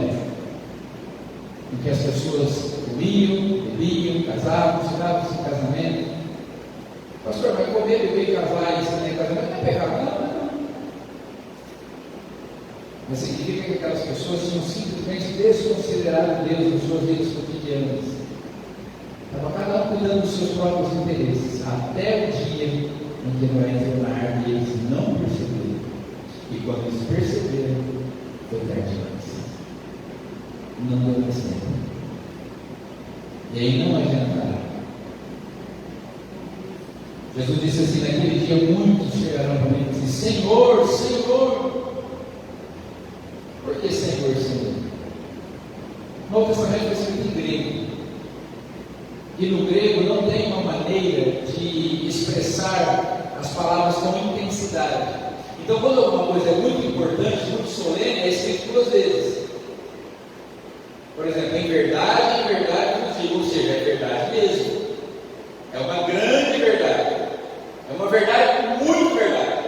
em que as pessoas comiam, bebiam, casavam, tiravam-se em casamento. Pastor, mas comer, beber e casar isso em casamento não é pecado, não. Mas significa que aquelas pessoas tinham simplesmente desconsiderado Deus nas suas vidas cotidianas. Estava cada um cuidando dos seus próprios interesses, até o dia em que Noé entrou na árvore e eles não perceberam. E quando eles perceberam, foi tarde demais. Não deu mais tempo. E aí não adianta. Jesus disse assim: naquele dia muitos chegarão para mim e dizem: Senhor, Senhor. Por que Senhor, Senhor? O Novo Testamento foi escrito em grego. E no grego não tem uma maneira de expressar as palavras com intensidade. Então, quando alguma coisa é muito importante, muito solene, é escrito 2 vezes. Por exemplo, em verdade vos digo, ou seja, é verdade mesmo. É uma grande verdade. É uma verdade muito verdade.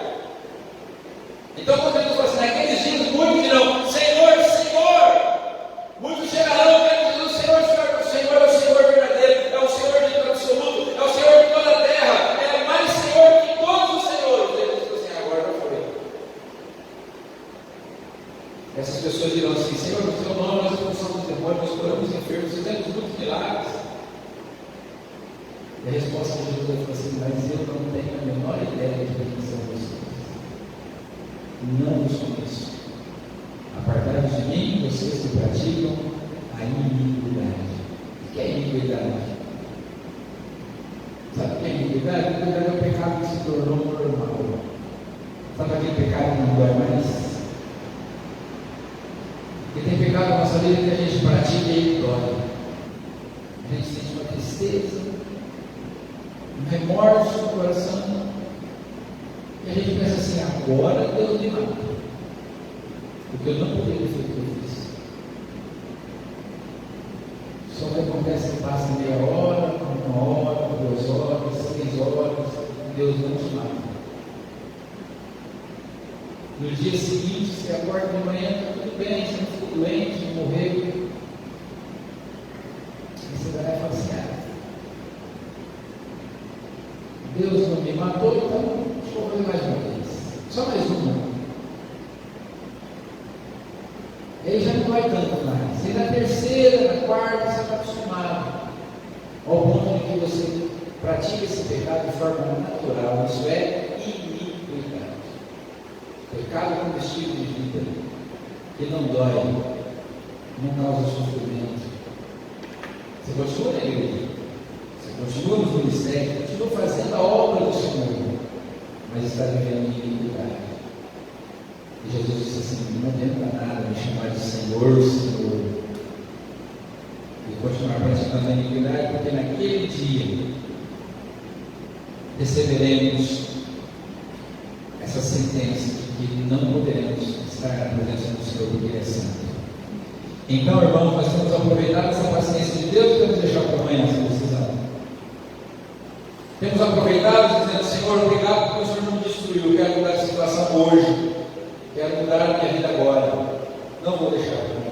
Então, quando Jesus fala assim, naqueles dias muitos dirão: Senhor, Senhor. Muitos chegarão e dirão: Senhor, Senhor, o Senhor é o Senhor verdadeiro, é o Senhor de todo absoluto, é o Senhor de toda a terra, é mais Senhor que todos os senhores. Jesus falou assim: agora já foi. Essas pessoas dirão assim: Senhor, no teu nome nós expulsamos demônios, nós curamos enfermos, fizemos muitos milagres. E a resposta de Jesus foi assim: mas eu não tenho a menor ideia de quem são vocês. Não os conheço. Apartados de mim, vocês que praticam a iniquidade. O que é iniquidade? Sabe o que é iniquidade? Iniquidade é o pecado que se tornou normal. Sabe aquele pecado que não dói mais? Porque tem pecado na nossa vida que a gente pratica e ele dói. A gente sente uma tristeza, um remorso no coração. E a gente pensa assim: agora Deus me mata. Porque eu não poderia ter feito o que eu fiz. Só que acontece que passa meia hora, 1 hora, 2 horas, 6 horas, e Deus não te mata. No dia seguinte, você acorda de manhã, está tudo bem, você não ficou doente, não morreu. Deus não me matou, então vou fazer mais uma vez. Só mais uma. Aí já não vai tanto mais. E na terceira, na quarta, você está acostumado. Ao ponto de que você pratica esse pecado de forma natural. Isso é iniquidade. Pecado é um estilo de vida que não dói, não causa sofrimento. Você continua na igreja, você continua no ministério, continua fazendo a obra do Senhor, mas está vivendo em iniquidade. E Jesus disse assim: não adianta nada me chamar de Senhor, Senhor, e continuar praticando a iniquidade, porque naquele dia receberemos essa sentença de que não poderemos estar na presença do Senhor porque Ele é santo. Então, irmãos, nós temos aproveitado essa paciência de Deus e temos deixado para amanhã essa decisão. Temos aproveitado dizendo: Senhor, obrigado porque o Senhor não me destruiu, eu quero mudar a situação hoje, quero mudar a minha vida agora, não vou deixar para amanhã.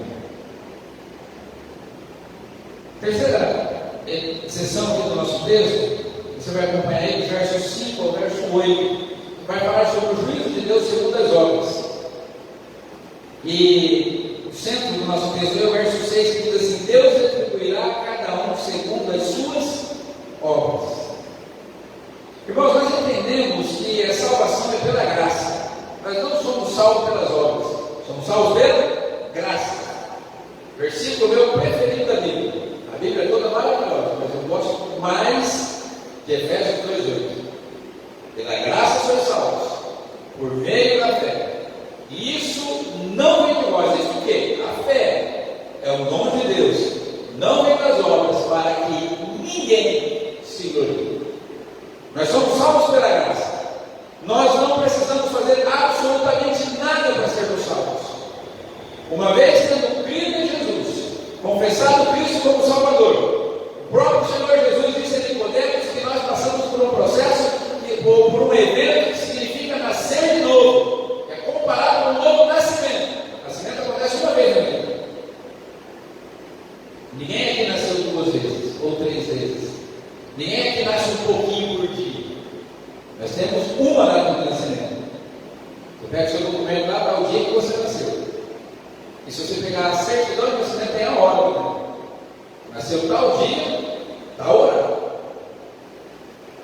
Terceira sessão aqui do nosso texto, você vai acompanhar aí do verso 5 ao verso 8, vai falar sobre o juízo de Deus segundo as obras. E o centro do nosso texto é o verso 6, que diz assim: Deus retribuirá a cada um segundo as suas obras. Irmãos, nós entendemos que a salvação é pela graça. Nós não somos salvos pelas obras, somos salvos pela graça. Versículo meu preferido da Bíblia. A Bíblia é toda maravilhosa, mas eu gosto mais de Efésios 2:8. Pela graça sois salvos, por meio da fé. E isso não vem de vós. Isso o quê? A fé é o dom de Deus, não vem das obras, para que ninguém se glorie. Nós somos salvos pela graça. Nós não precisamos fazer absolutamente nada para sermos salvos. Uma vez tendo crido em Jesus, confessado Cristo como Salvador, o próprio Senhor Jesus disse a Nicodemos que nós passamos por um processo, por um evento que significa nascer de novo. É comparado com um novo nascimento. O nascimento acontece uma vez na vida. Ninguém aqui nasceu 2 vezes ou 3 vezes. Ninguém aqui nasce um pouquinho por dia. Nós temos uma data de nascimento. Você pega o seu documento lá para o dia que você nasceu. E se você pegar a certidão de nascimento, tem a hora. Né? Nasceu tal dia, tal hora.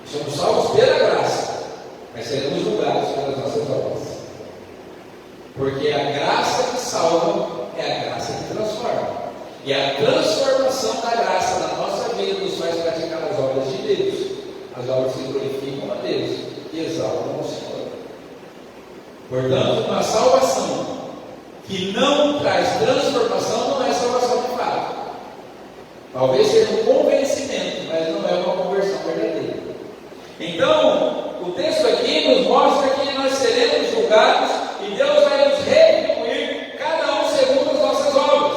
Somos salvos pela graça, mas seremos julgados pelas nossas obras. Porque a graça que salva é a graça que transforma. E a transformação da graça na nossa vida nos faz praticar as obras de Deus. As obras que glorificam a Deus e exaltam o Senhor. Portanto, uma salvação que não traz transformação não é salvação de fato. Talvez seja um convencimento, mas não é uma conversão verdadeira. Então, o texto aqui nos mostra que nós seremos julgados e Deus vai nos retribuir cada um segundo as nossas obras.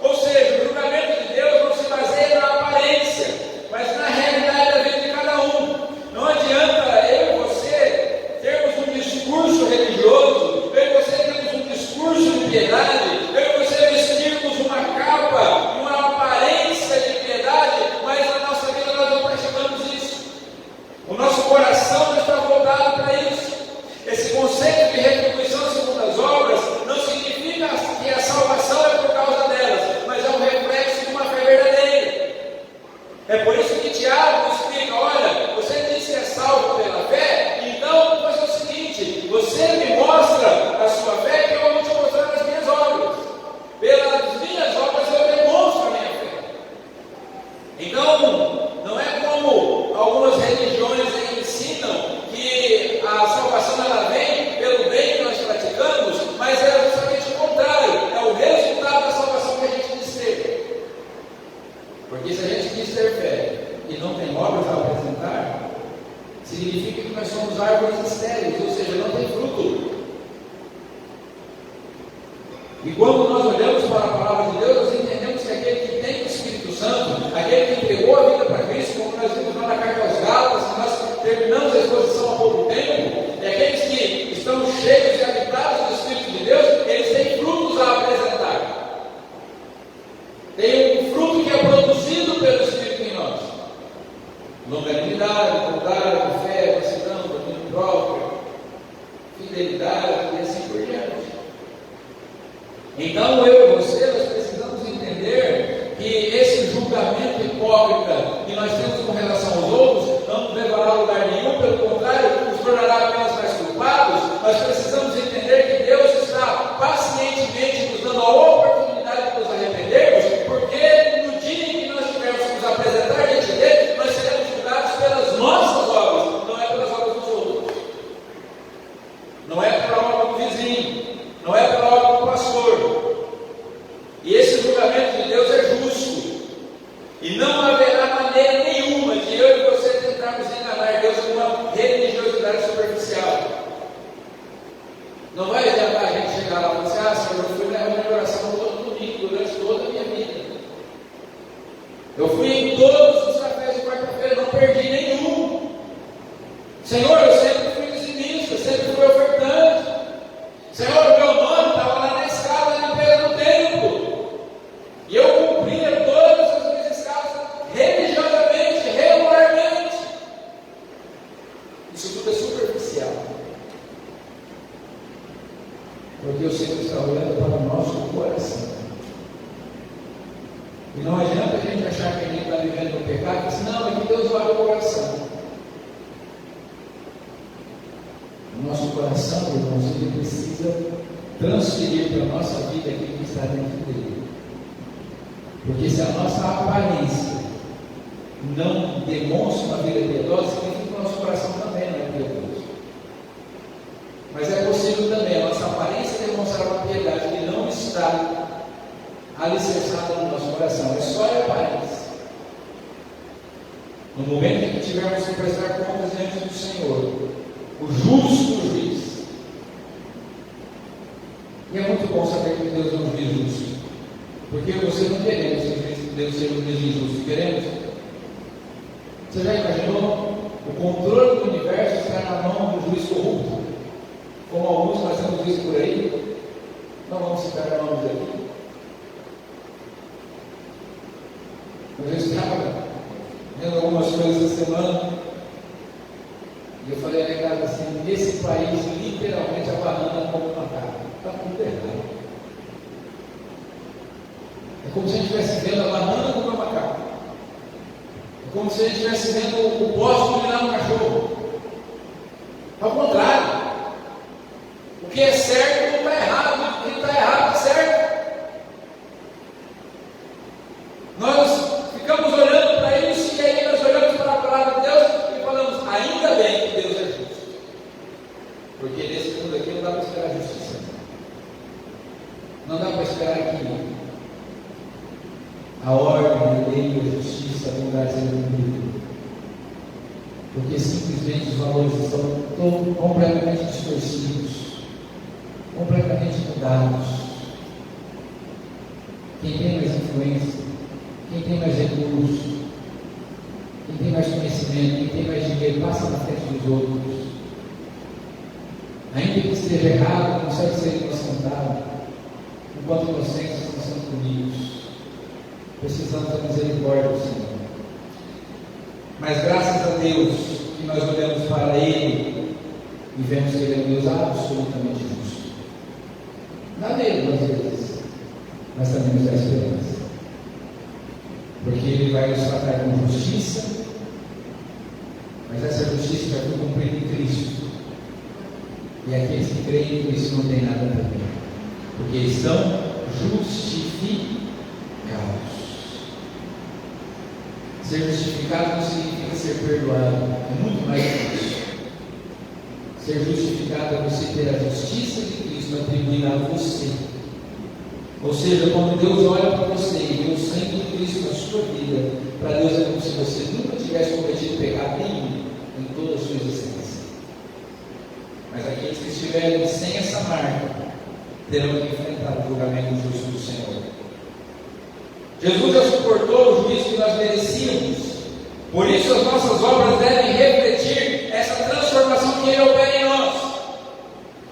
Ou seja, o julgamento de Deus não se baseia na aparência, mas na realidade da vida de cada um. Não adianta eu e você termos um discurso religioso, eu e você termos um discurso de piedade, eu e você vestirmos uma capa e uma aparência de piedade, mas na nossa vida nós não praticamos isso. O nosso coração não está voltado para isso. Esse conceito de retribuição segundo as obras não significa que a salvação é por causa delas, mas é um reflexo de uma fé verdadeira. É por isso que Tiago explica: olha, você diz que é salvo pela fé, então vou fazer o seguinte: você me mostra a sua fé, que eu vou te mostrar as minhas obras. Pelas minhas obras eu demonstro a minha fé. Então, não é como algumas religiões ensinam que a salvação ela vem pelo bem que nós praticamos, mas é justamente o contrário, é o resultado da salvação que a gente diz ter. Porque se a gente diz ter fé e não tem obras a apresentar, significa que nós somos árvores estéreis, ou seja, não tem fruto. E quando nós olhamos para a palavra de Deus, nós entendemos que aquele que tem o Espírito Santo, aquele que entregou a vida para Cristo, como nós vimos lá na carta aos Gálatas, que nós terminamos a exposição há pouco tempo, e aqueles que estão cheios e habitados do Espírito de Deus, eles têm frutos a apresentar. Tem um fruto que é produzido pelo Espírito em nós: longanimidade, bondade, fé, Então eu e você, nós precisamos entender que esse julgamento hipócrita que nós temos com relação aos outros não nos levará a lugar nenhum, pelo contrário, nos tornará apenas mais culpados. Nós precisamos entender que Deus está pacientemente nos dando a oportunidade de nos arrependermos, porque no dia em que nós tivermos que nos apresentar diante dele, nós seremos julgados pelas nossas obras, não é pelas obras dos outros, não é pela obra do vizinho, não é pela obra do pastor. E esse julgamento de Deus é justo, e não haverá maneira nenhuma de eu e você tentarmos enganar Deus com uma religiosidade superficial. Não vai adiantar a gente chegar lá e falar assim: ah, Senhor, eu fui na reunião de oração todo domingo, durante toda a minha vida. Eu fui em todos os cafés de quarta-feira, não perdi nenhum. Senhor, eu sempre fui dizimista, sempre fui ofertante. Senhor, o meu nome estava lá na escala da limpeza do templo. E eu cumpria todas as minhas escalas religiosamente, regularmente. Isso tudo é superficial. Porque o Senhor está olhando para o nosso coração. E não adianta a gente achar que a gente está vivendo no pecado e dizer: não, é que Deus olha o coração. O nosso coração, irmãos, ele precisa transferir para a nossa vida aquilo que está dentro dele. Porque se a nossa aparência não demonstra uma vida piedosa, significa que o nosso coração também não é piedoso. Mas é possível também a nossa aparência demonstrar uma piedade que não está alicerçada no nosso coração, é só a aparência. No momento em que tivermos que prestar contas diante do Senhor, o justo juiz, e é muito bom saber que Deus é um juiz justo, porque você não queremos que Deus seja um juiz injusto, queremos? Você já imaginou? O controle do universo está na mão do juiz corrupto, como alguns nós temos visto por aí. Não vamos citar nomes aqui. Mas eu estava vendo algumas coisas essa semana e eu falei a minha casa assim: nesse país, literalmente, a banana come macaco. Está tudo errado. É como se a gente estivesse vendo a banana comer macaco. É como se a gente estivesse vendo o bosque dominar um cachorro. Ao contrário. O que é certo não está errado, o que está errado está certo. Nós ficamos olhando para isso e aí nós olhamos para a palavra de Deus e falamos: ainda bem que Deus é justo. Porque nesse mundo aqui não dá para esperar justiça. Não dá para esperar que a ordem, a lei, a justiça, a bondade seja cumprida. Porque simplesmente os valores estão completamente distorcidos, completamente mudados. Quem tem mais influência, quem tem mais recursos, quem tem mais conhecimento, quem tem mais dinheiro, passa na frente dos outros. Ainda que esteja errado, consegue ser inocentado, enquanto inocentes estão sendo punidos. Precisamos da misericórdia do Senhor. Mas graças a Deus que nós olhamos para Ele e vemos que Ele é um Deus absolutamente justo. Dá medo às vezes, mas também nos dá esperança. Porque Ele vai nos tratar com justiça, mas essa justiça já foi cumprida em Cristo. E aqueles que creem em Cristo não tem nada a ver, porque estão justificados. Ser justificado não significa ser perdoado, é muito mais que isso. Ser justificado é você ter a justiça de Cristo atribuída a você. Ou seja, quando Deus olha para você e vê o sangue de Cristo na sua vida, para Deus é como se você nunca tivesse cometido pecado nenhum em toda a sua existência. Mas aqueles que estiverem sem essa marca terão que enfrentar o julgamento justo do Senhor. Jesus já suportou o juízo que nós merecíamos. Por isso as nossas obras devem refletir essa transformação que Ele opera em nós.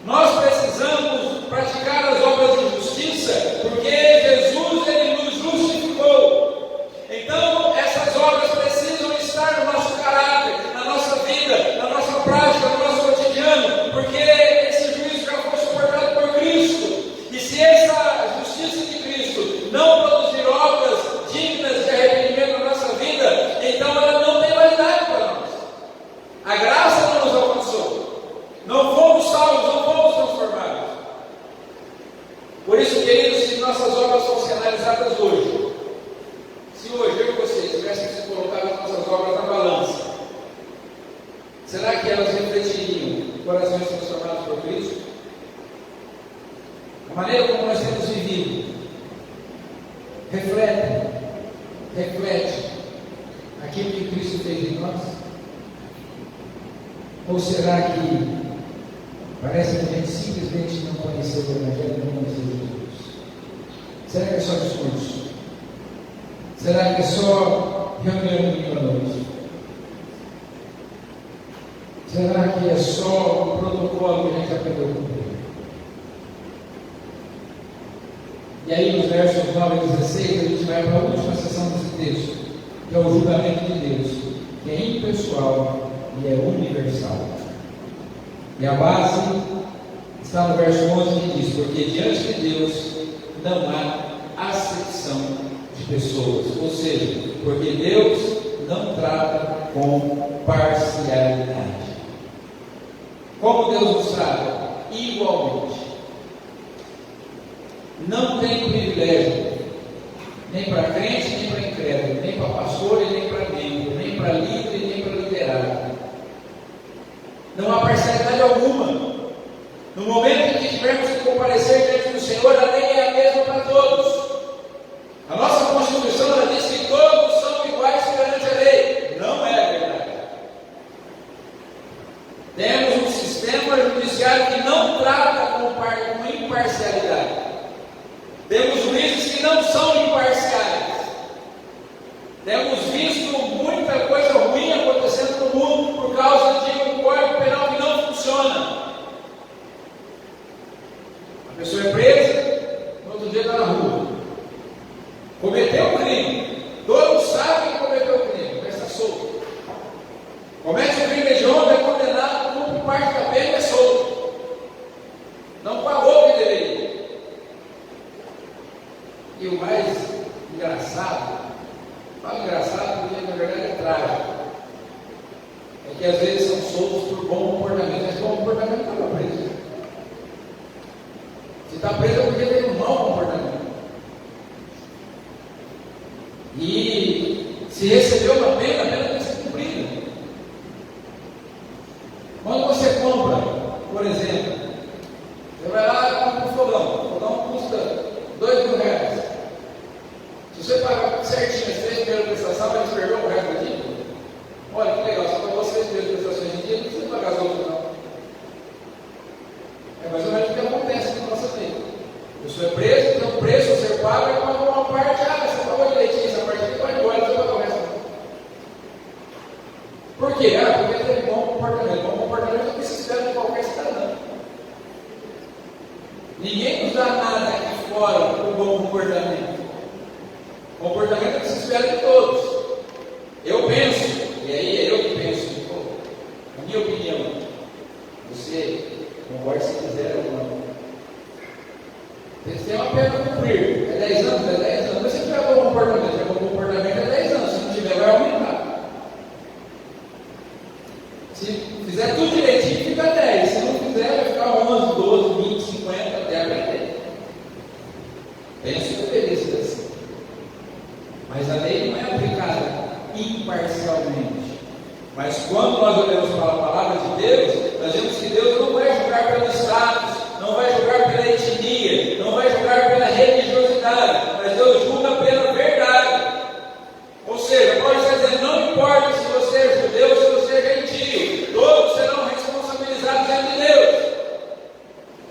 Nós precisamos praticar as obras de justiça, porque Jesus, Ele nos justificou. Então essas obras precisam estar no nosso caráter, na nossa vida, na nossa prática, no nosso cotidiano, porque esse juízo já foi suportado por Cristo. E se essa justiça Não fomos salvos, não fomos transformados. Por isso, queridos, se nossas obras fossem analisadas hoje, se hoje eu e vocês tivéssemos colocado as nossas obras na balança, será que elas refletiriam corações transformados por Cristo? A maneira como nós temos vivido reflete aquilo que Cristo fez em nós? Ou será que parece que a gente simplesmente não conheceu o Evangelho, não conheceu Jesus? Será que é só discurso? Será que é só reunião de domingo à noite? Será que é só o protocolo que a gente aprendeu a cumprir? E aí, nos versos 9 e 16, a gente vai para a última seção desse texto, que é o julgamento de Deus, que é impessoal e é universal. E a base está no verso 11 que diz: porque diante de Deus não há acepção de pessoas. Ou seja, porque Deus não trata com parcialidade. Como Deus nos trata? Igualmente. Não tem privilégio, nem para crente, nem para incrédulo, nem para pastor e nem para membro, nem para líder e nem para liderado. Não há parcialidade alguma. No momento em que tivermos que comparecer diante do Senhor, a lei é a mesma para todos. A nossa Constituição ela diz que todos são iguais perante a lei. Não é verdade. Temos um sistema judiciário que não trata com imparcialidade. Temos juízes que não são imparciais. Temos visto muita coisa ruim acontecendo no mundo por causa de um código penal que não funciona. A pessoa é presa, no outro dia está na rua. Cometeu o crime. Todos sabem que cometeu o crime, mas está solto. Comete o crime de honra, é condenado, cumpre parte da pena e é solto. Não pagou o que deveria. E o mais engraçado, falo engraçado porque na verdade é trágico, é que às vezes são soltos por bom comportamento, mas bom comportamento não estava preso. Se está preso é porque teve um mau comportamento. E se recebeu uma pena, a pena tem que ser cumprida. Quando você compra, por exemplo, você vai lá e compra um fogão. O fogão custa R$2.000. Se você pagar certinho as 3 primeiras prestações, vai perder o resto do dia. Olha que legal, você pagou as 3 primeiras prestações de dia, não precisa pagar as outras não. É mais ou menos o que acontece na nossa vida. A pessoa é presa, então o preço você paga e paga uma parte. Você pagou direitinho essa parte aqui, vai embora, você paga o resto. Por quê? Porque teve bom comportamento. Bom comportamento é o que se espera de qualquer cidadão. Ninguém nos dá nada aqui fora por bom comportamento. Comportamento é o que se espera de todos. Eu penso, e aí é eu que penso, a minha opinião, você concorda se quiser ou não. Você tem uma pena a cumprir, é 10 anos, é 10 anos, mas se tiver bom comportamento é 10 anos, se não tiver vai aumentar. Se fizer tudo direitinho, fica 10, se não fizer vai ficar 11, 12, 20, 50, até aprender. Penso que deveria ser assim. Mas a lei não é aplicada imparcialmente. Mas quando nós olhamos para a palavra de Deus, nós vemos que Deus não vai julgar pelo status, não vai julgar pela etnia, não vai julgar pela religiosidade, mas Deus julga pela verdade. Ou seja, Paulo está dizendo, não importa se você é judeu ou se você é gentio, todos serão responsabilizados diante de Deus.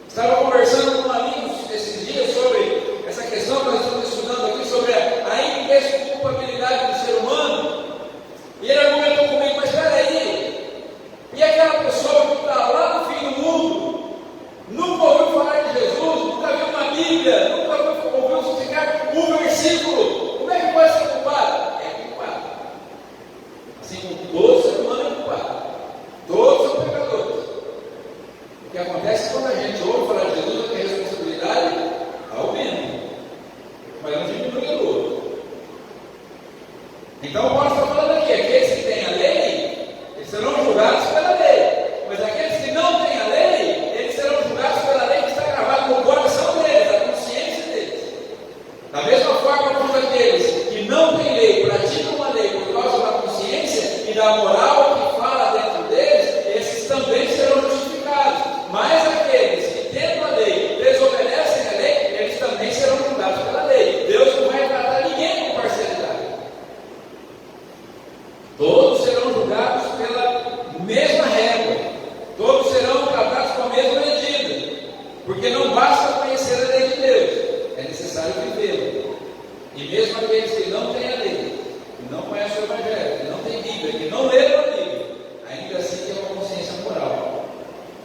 Estava conversando com amigos esses dias sobre essa questão que nós estamos estudando aqui, sobre a indesculpabilidade do ser humano, e ele argumentou comigo, mas espera aí,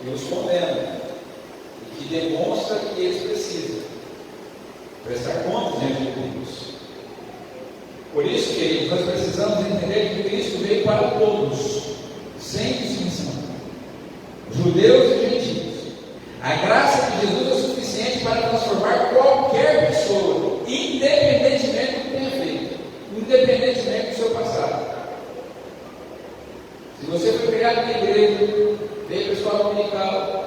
que os condena e que demonstra que eles precisam prestar contas diante de Deus. Por isso, queridos, nós precisamos entender que Cristo veio para todos, sem distinção, judeus e gentios. A graça de Jesus é suficiente para transformar qualquer pessoa, independentemente do que tenha feito, independentemente do seu passado. Se você foi criado na igreja, veio para a escola dominical,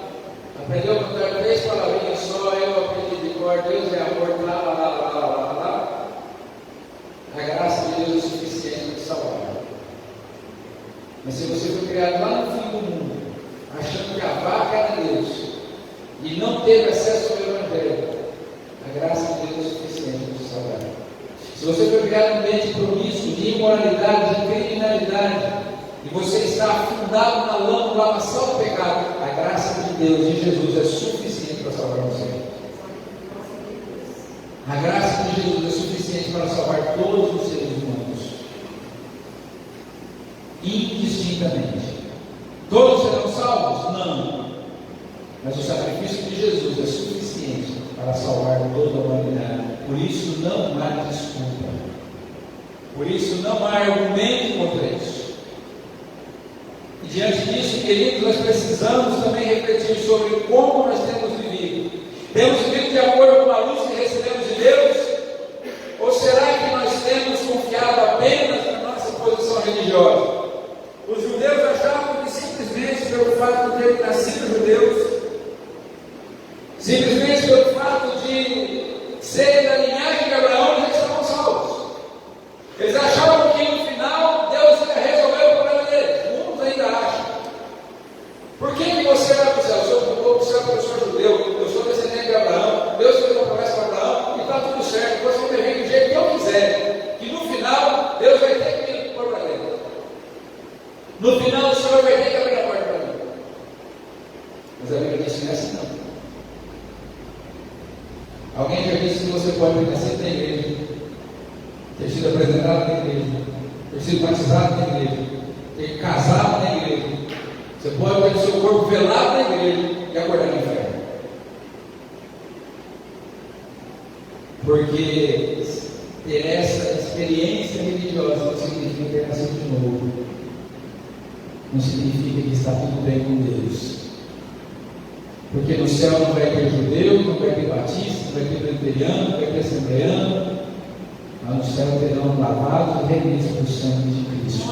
aprendeu a cantar 3 palavrinhas só, eu aprendi de cor, Deus é amor, lá, lá, lá, lá, lá, lá, a graça de Deus é suficiente para te salvar. Mas se você foi criado lá no fim do mundo, achando que a vaca era Deus, e não teve acesso ao Evangelho, a graça de Deus é suficiente para te salvar. Se você foi criado num ambiente promíscuo, de imoralidade, de criminalidade, e você está afundado na lama, no lamaçal do pecado, a graça de Deus, de Jesus, é suficiente para salvar você. A graça de Jesus é suficiente para salvar todos os seres humanos, indistintamente. Todos serão salvos? Não. Mas o sacrifício de Jesus é suficiente para salvar toda a humanidade. Por isso não há desculpa. Por isso não há argumento contra isso. E diante disso, queridos, nós precisamos também refletir sobre como nós temos vivido. Temos vivido de acordo com a luz que recebemos de Deus? Ou será que nós temos confiado apenas na nossa posição religiosa? Os judeus achavam que simplesmente pelo fato de terem nascido judeus, simplesmente pelo fato de serem da linhagem de Abraão, eles estavam salvos. Eles achavam que no final Deus ia resolver o problema deles. Muitos ainda acham. Por que você vai para o céu? Eu vou para o céu porque eu sou judeu, eu sou descendente de Abraão, Deus fez uma promessa para Abraão e está tudo certo, eu vou viver do jeito que eu quiser. Que no final Deus vai ter que me pôr para dentro. No final o Senhor vai ter que abrir a porta para mim. Mas a Bíblia diz que não é assim não. Alguém já disse que você pode ter nascido na igreja, ter sido apresentado na igreja, ter sido batizado na igreja, ter casado na igreja. Você pode ter o seu corpo velado na igreja e acordar no inferno. Porque ter essa experiência religiosa não significa ter nascido de novo. Não significa que está tudo bem com Deus. Porque no céu não vai ter judeu, não vai ter batista, não vai ter presbiteriano, não vai ter assembleano. Mas no céu terão lavados e remidos por sangue de Cristo.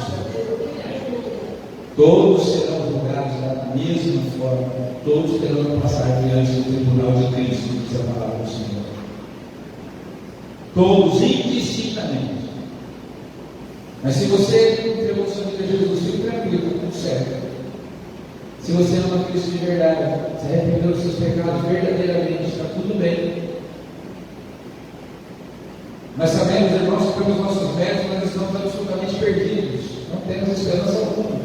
Todos serão julgados da mesma forma. Todos terão que passar diante do tribunal de Cristo, diz a palavra do Senhor. Todos indistintamente. Mas se você entregou sua vida a Jesus, fique tranquilo, está tudo certo. Se você ama Cristo de verdade, se arrependeu dos seus pecados verdadeiramente, está tudo bem. Nós sabemos, irmãos, que pelos nossos méritos nós estamos absolutamente perdidos. Não temos esperança alguma.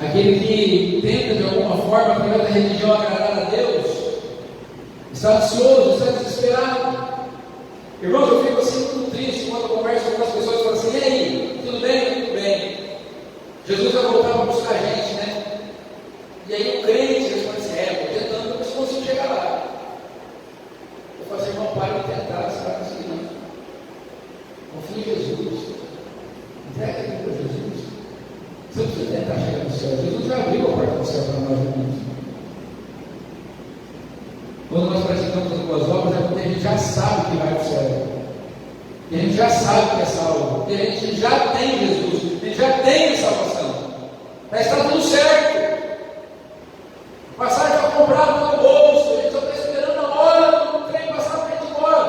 Aquele que tenta de alguma forma, através da religião, agradar a Deus, está ansioso, está desesperado. Irmãos, eu fico assim muito triste quando eu converso com algumas pessoas e falo assim: e aí, tudo bem? Tudo bem. Jesus vai voltar para buscar a gente, né? E aí o crente responde assim: estou tentando, mas consigo chegar lá. Eu falo assim: irmão, para de tentar, você vai conseguir não. Confia em Jesus. Entrega aqui para Jesus. Você não precisa tentar chegar no céu. Jesus já abriu a porta do céu para nós, irmãos. Quando nós praticamos as boas obras, é porque a gente já sabe que vai para o céu. E a gente já sabe que é salvo. Porque a gente já tem Jesus. A gente já tem a salvação. Mas está tudo certo. A passagem está comprada no bolso. A gente só está esperando a hora do trem passar para a gente embora.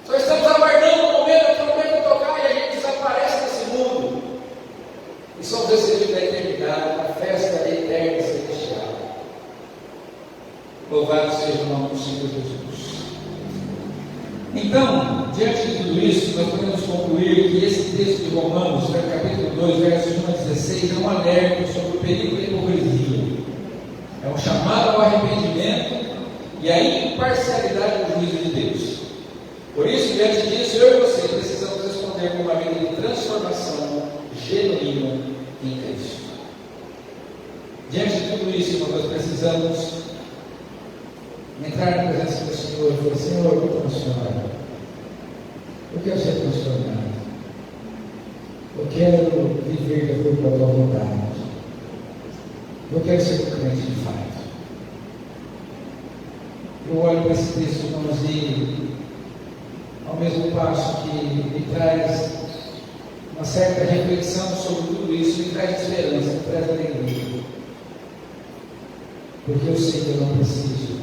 Só estamos aguardando o momento, aquele momento tocar e a gente desaparece desse mundo. E somos recebidos da eternidade, a festa eterna celestial. Louvado seja o nome do Senhor Jesus. Então, diante de tudo isso, nós podemos concluir que esse texto de Romanos, capítulo 2, versos 1 a 16, é um alerta sobre o perigo da hipocrisia. É um chamado ao arrependimento e à imparcialidade do juízo de Deus. Por isso, diante disso, eu e você precisamos responder com uma vida de transformação genuína em Cristo. de tudo isso, irmão, nós precisamos entrar na presença do Senhor e falar: Senhor, eu vou transformar. Eu quero ser transformado. Eu quero viver de acordo com a tua vontade. Eu quero ser um crente de fato. Eu olho para esse texto, irmãos, e ao mesmo passo que me traz uma certa reflexão sobre tudo isso, me traz esperança, me traz alegria. Porque eu sei que eu não preciso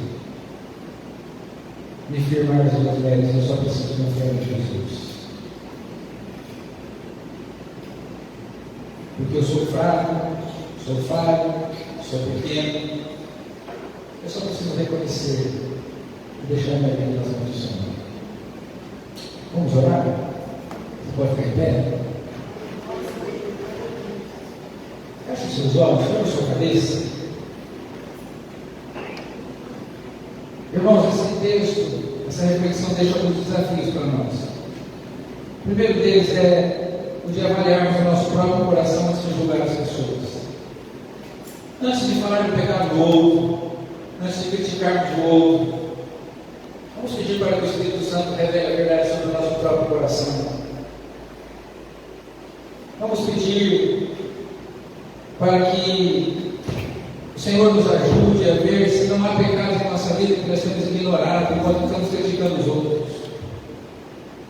me firmar nos meus méritos, eu só preciso confiar em Jesus. Porque eu sou fraco, sou falho, sou pequeno. Eu só preciso reconhecer e deixar minha vida nas mãos do Senhor. Vamos orar? Você pode ficar em pé? Feche os seus olhos, feche a sua cabeça. Irmãos, esse texto, essa reflexão deixa alguns desafios para nós. O primeiro deles é o de avaliarmos o nosso próprio coração antes de julgar as pessoas. Antes de falar do pecado do outro, antes de criticarmos o outro, vamos pedir para que o Espírito Santo revele a verdade sobre o nosso próprio coração. Vamos pedir para que o Senhor nos ajude a ver se não há pecados em nossa vida que nós temos ignorado enquanto estamos criticando os outros.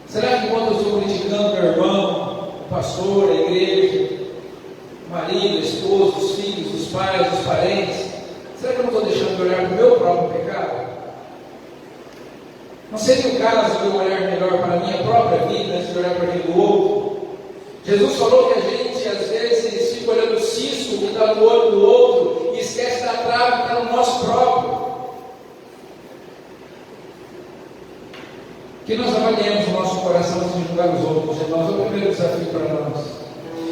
Será que quando eu estou criticando meu irmão, o pastor, a igreja, o marido, a esposa, os filhos, os pais, os parentes, será que eu não estou deixando de olhar para o meu próprio pecado? Não seria o caso de eu olhar melhor para a minha própria vida antes de olhar para a vida do outro? Jesus falou que a gente às vezes fica olhando o cisco que está no olho do outro e esquece da trave que está no nosso próprio. Que nós avaliemos o nosso coração antes de julgar os outros, irmãos. É o primeiro desafio para nós.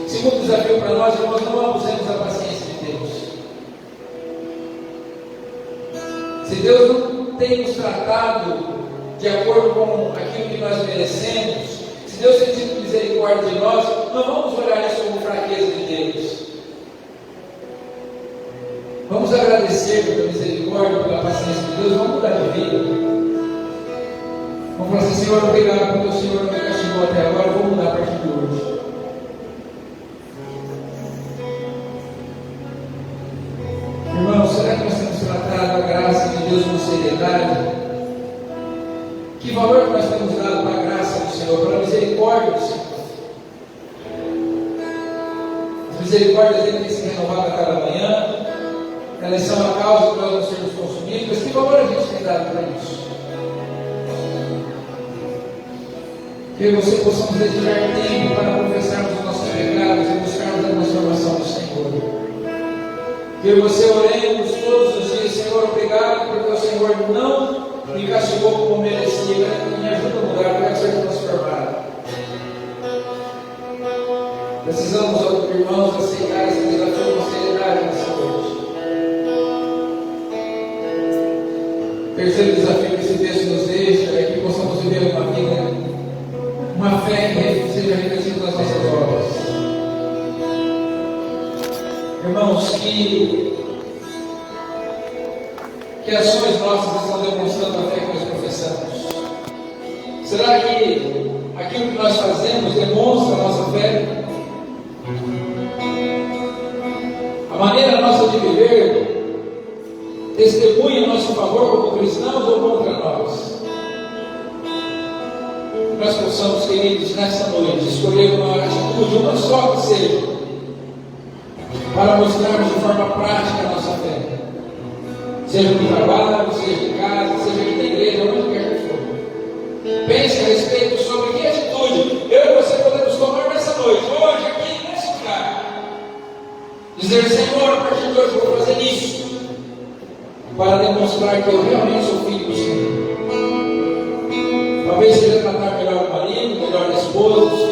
Segundo desafio para nós, irmãos, não abusemos da paciência de Deus. Se Deus não tem nos tratado de acordo com aquilo que nós merecemos, se Deus tem tido misericórdia de nós, não vamos olhar isso como fraqueza de Deus. Vamos agradecer pela misericórdia, pela paciência de Deus, vamos mudar de vida. Vamos falar assim: Senhor, obrigado porque o Senhor não me castigou até agora, vou mudar a partir de hoje. Irmãos, será que nós temos tratado a graça de Deus com seriedade? Que valor que nós temos dado para a graça do Senhor, para a misericórdia do Senhor? As misericórdias dele têm se renovado a cada manhã, elas são a causa de nós não sermos consumidos, mas que valor a gente tem dado para isso? Que eu e você possamos dedicar tempo para confessarmos os nossos pecados e buscarmos a transformação do Senhor. Que eu e você oremos todos os dias: Senhor, obrigado porque o Senhor não me castigou como merecia, me ajuda a mudar, eu quero ser transformado. Precisamos, irmãos, aceitar esse desafio com seriedade nessa noite. Terceiro desafio que esse texto nos deixa é que possamos viver uma vida, uma fé que seja refletida nas nossas obras. Irmãos, que ações nossas estão demonstrando a fé que nós professamos? Será que aquilo que nós fazemos demonstra a nossa fé? A maneira nossa de viver testemunha a nosso favor como cristãos ou contra nós? Nós possamos, queridos, nessa noite, escolher uma atitude, uma só que seja, para mostrarmos de forma prática a nossa fé. Seja no trabalho, seja em casa, seja aqui na igreja, onde quer que for. Pense a respeito sobre que atitude eu e você podemos tomar nessa noite, hoje, aqui, nesse lugar. Dizer: Senhor, a partir de hoje eu vou fazer isso, para demonstrar que eu realmente sou filho do Senhor. Talvez seja tratar melhor o marido, melhor a esposa,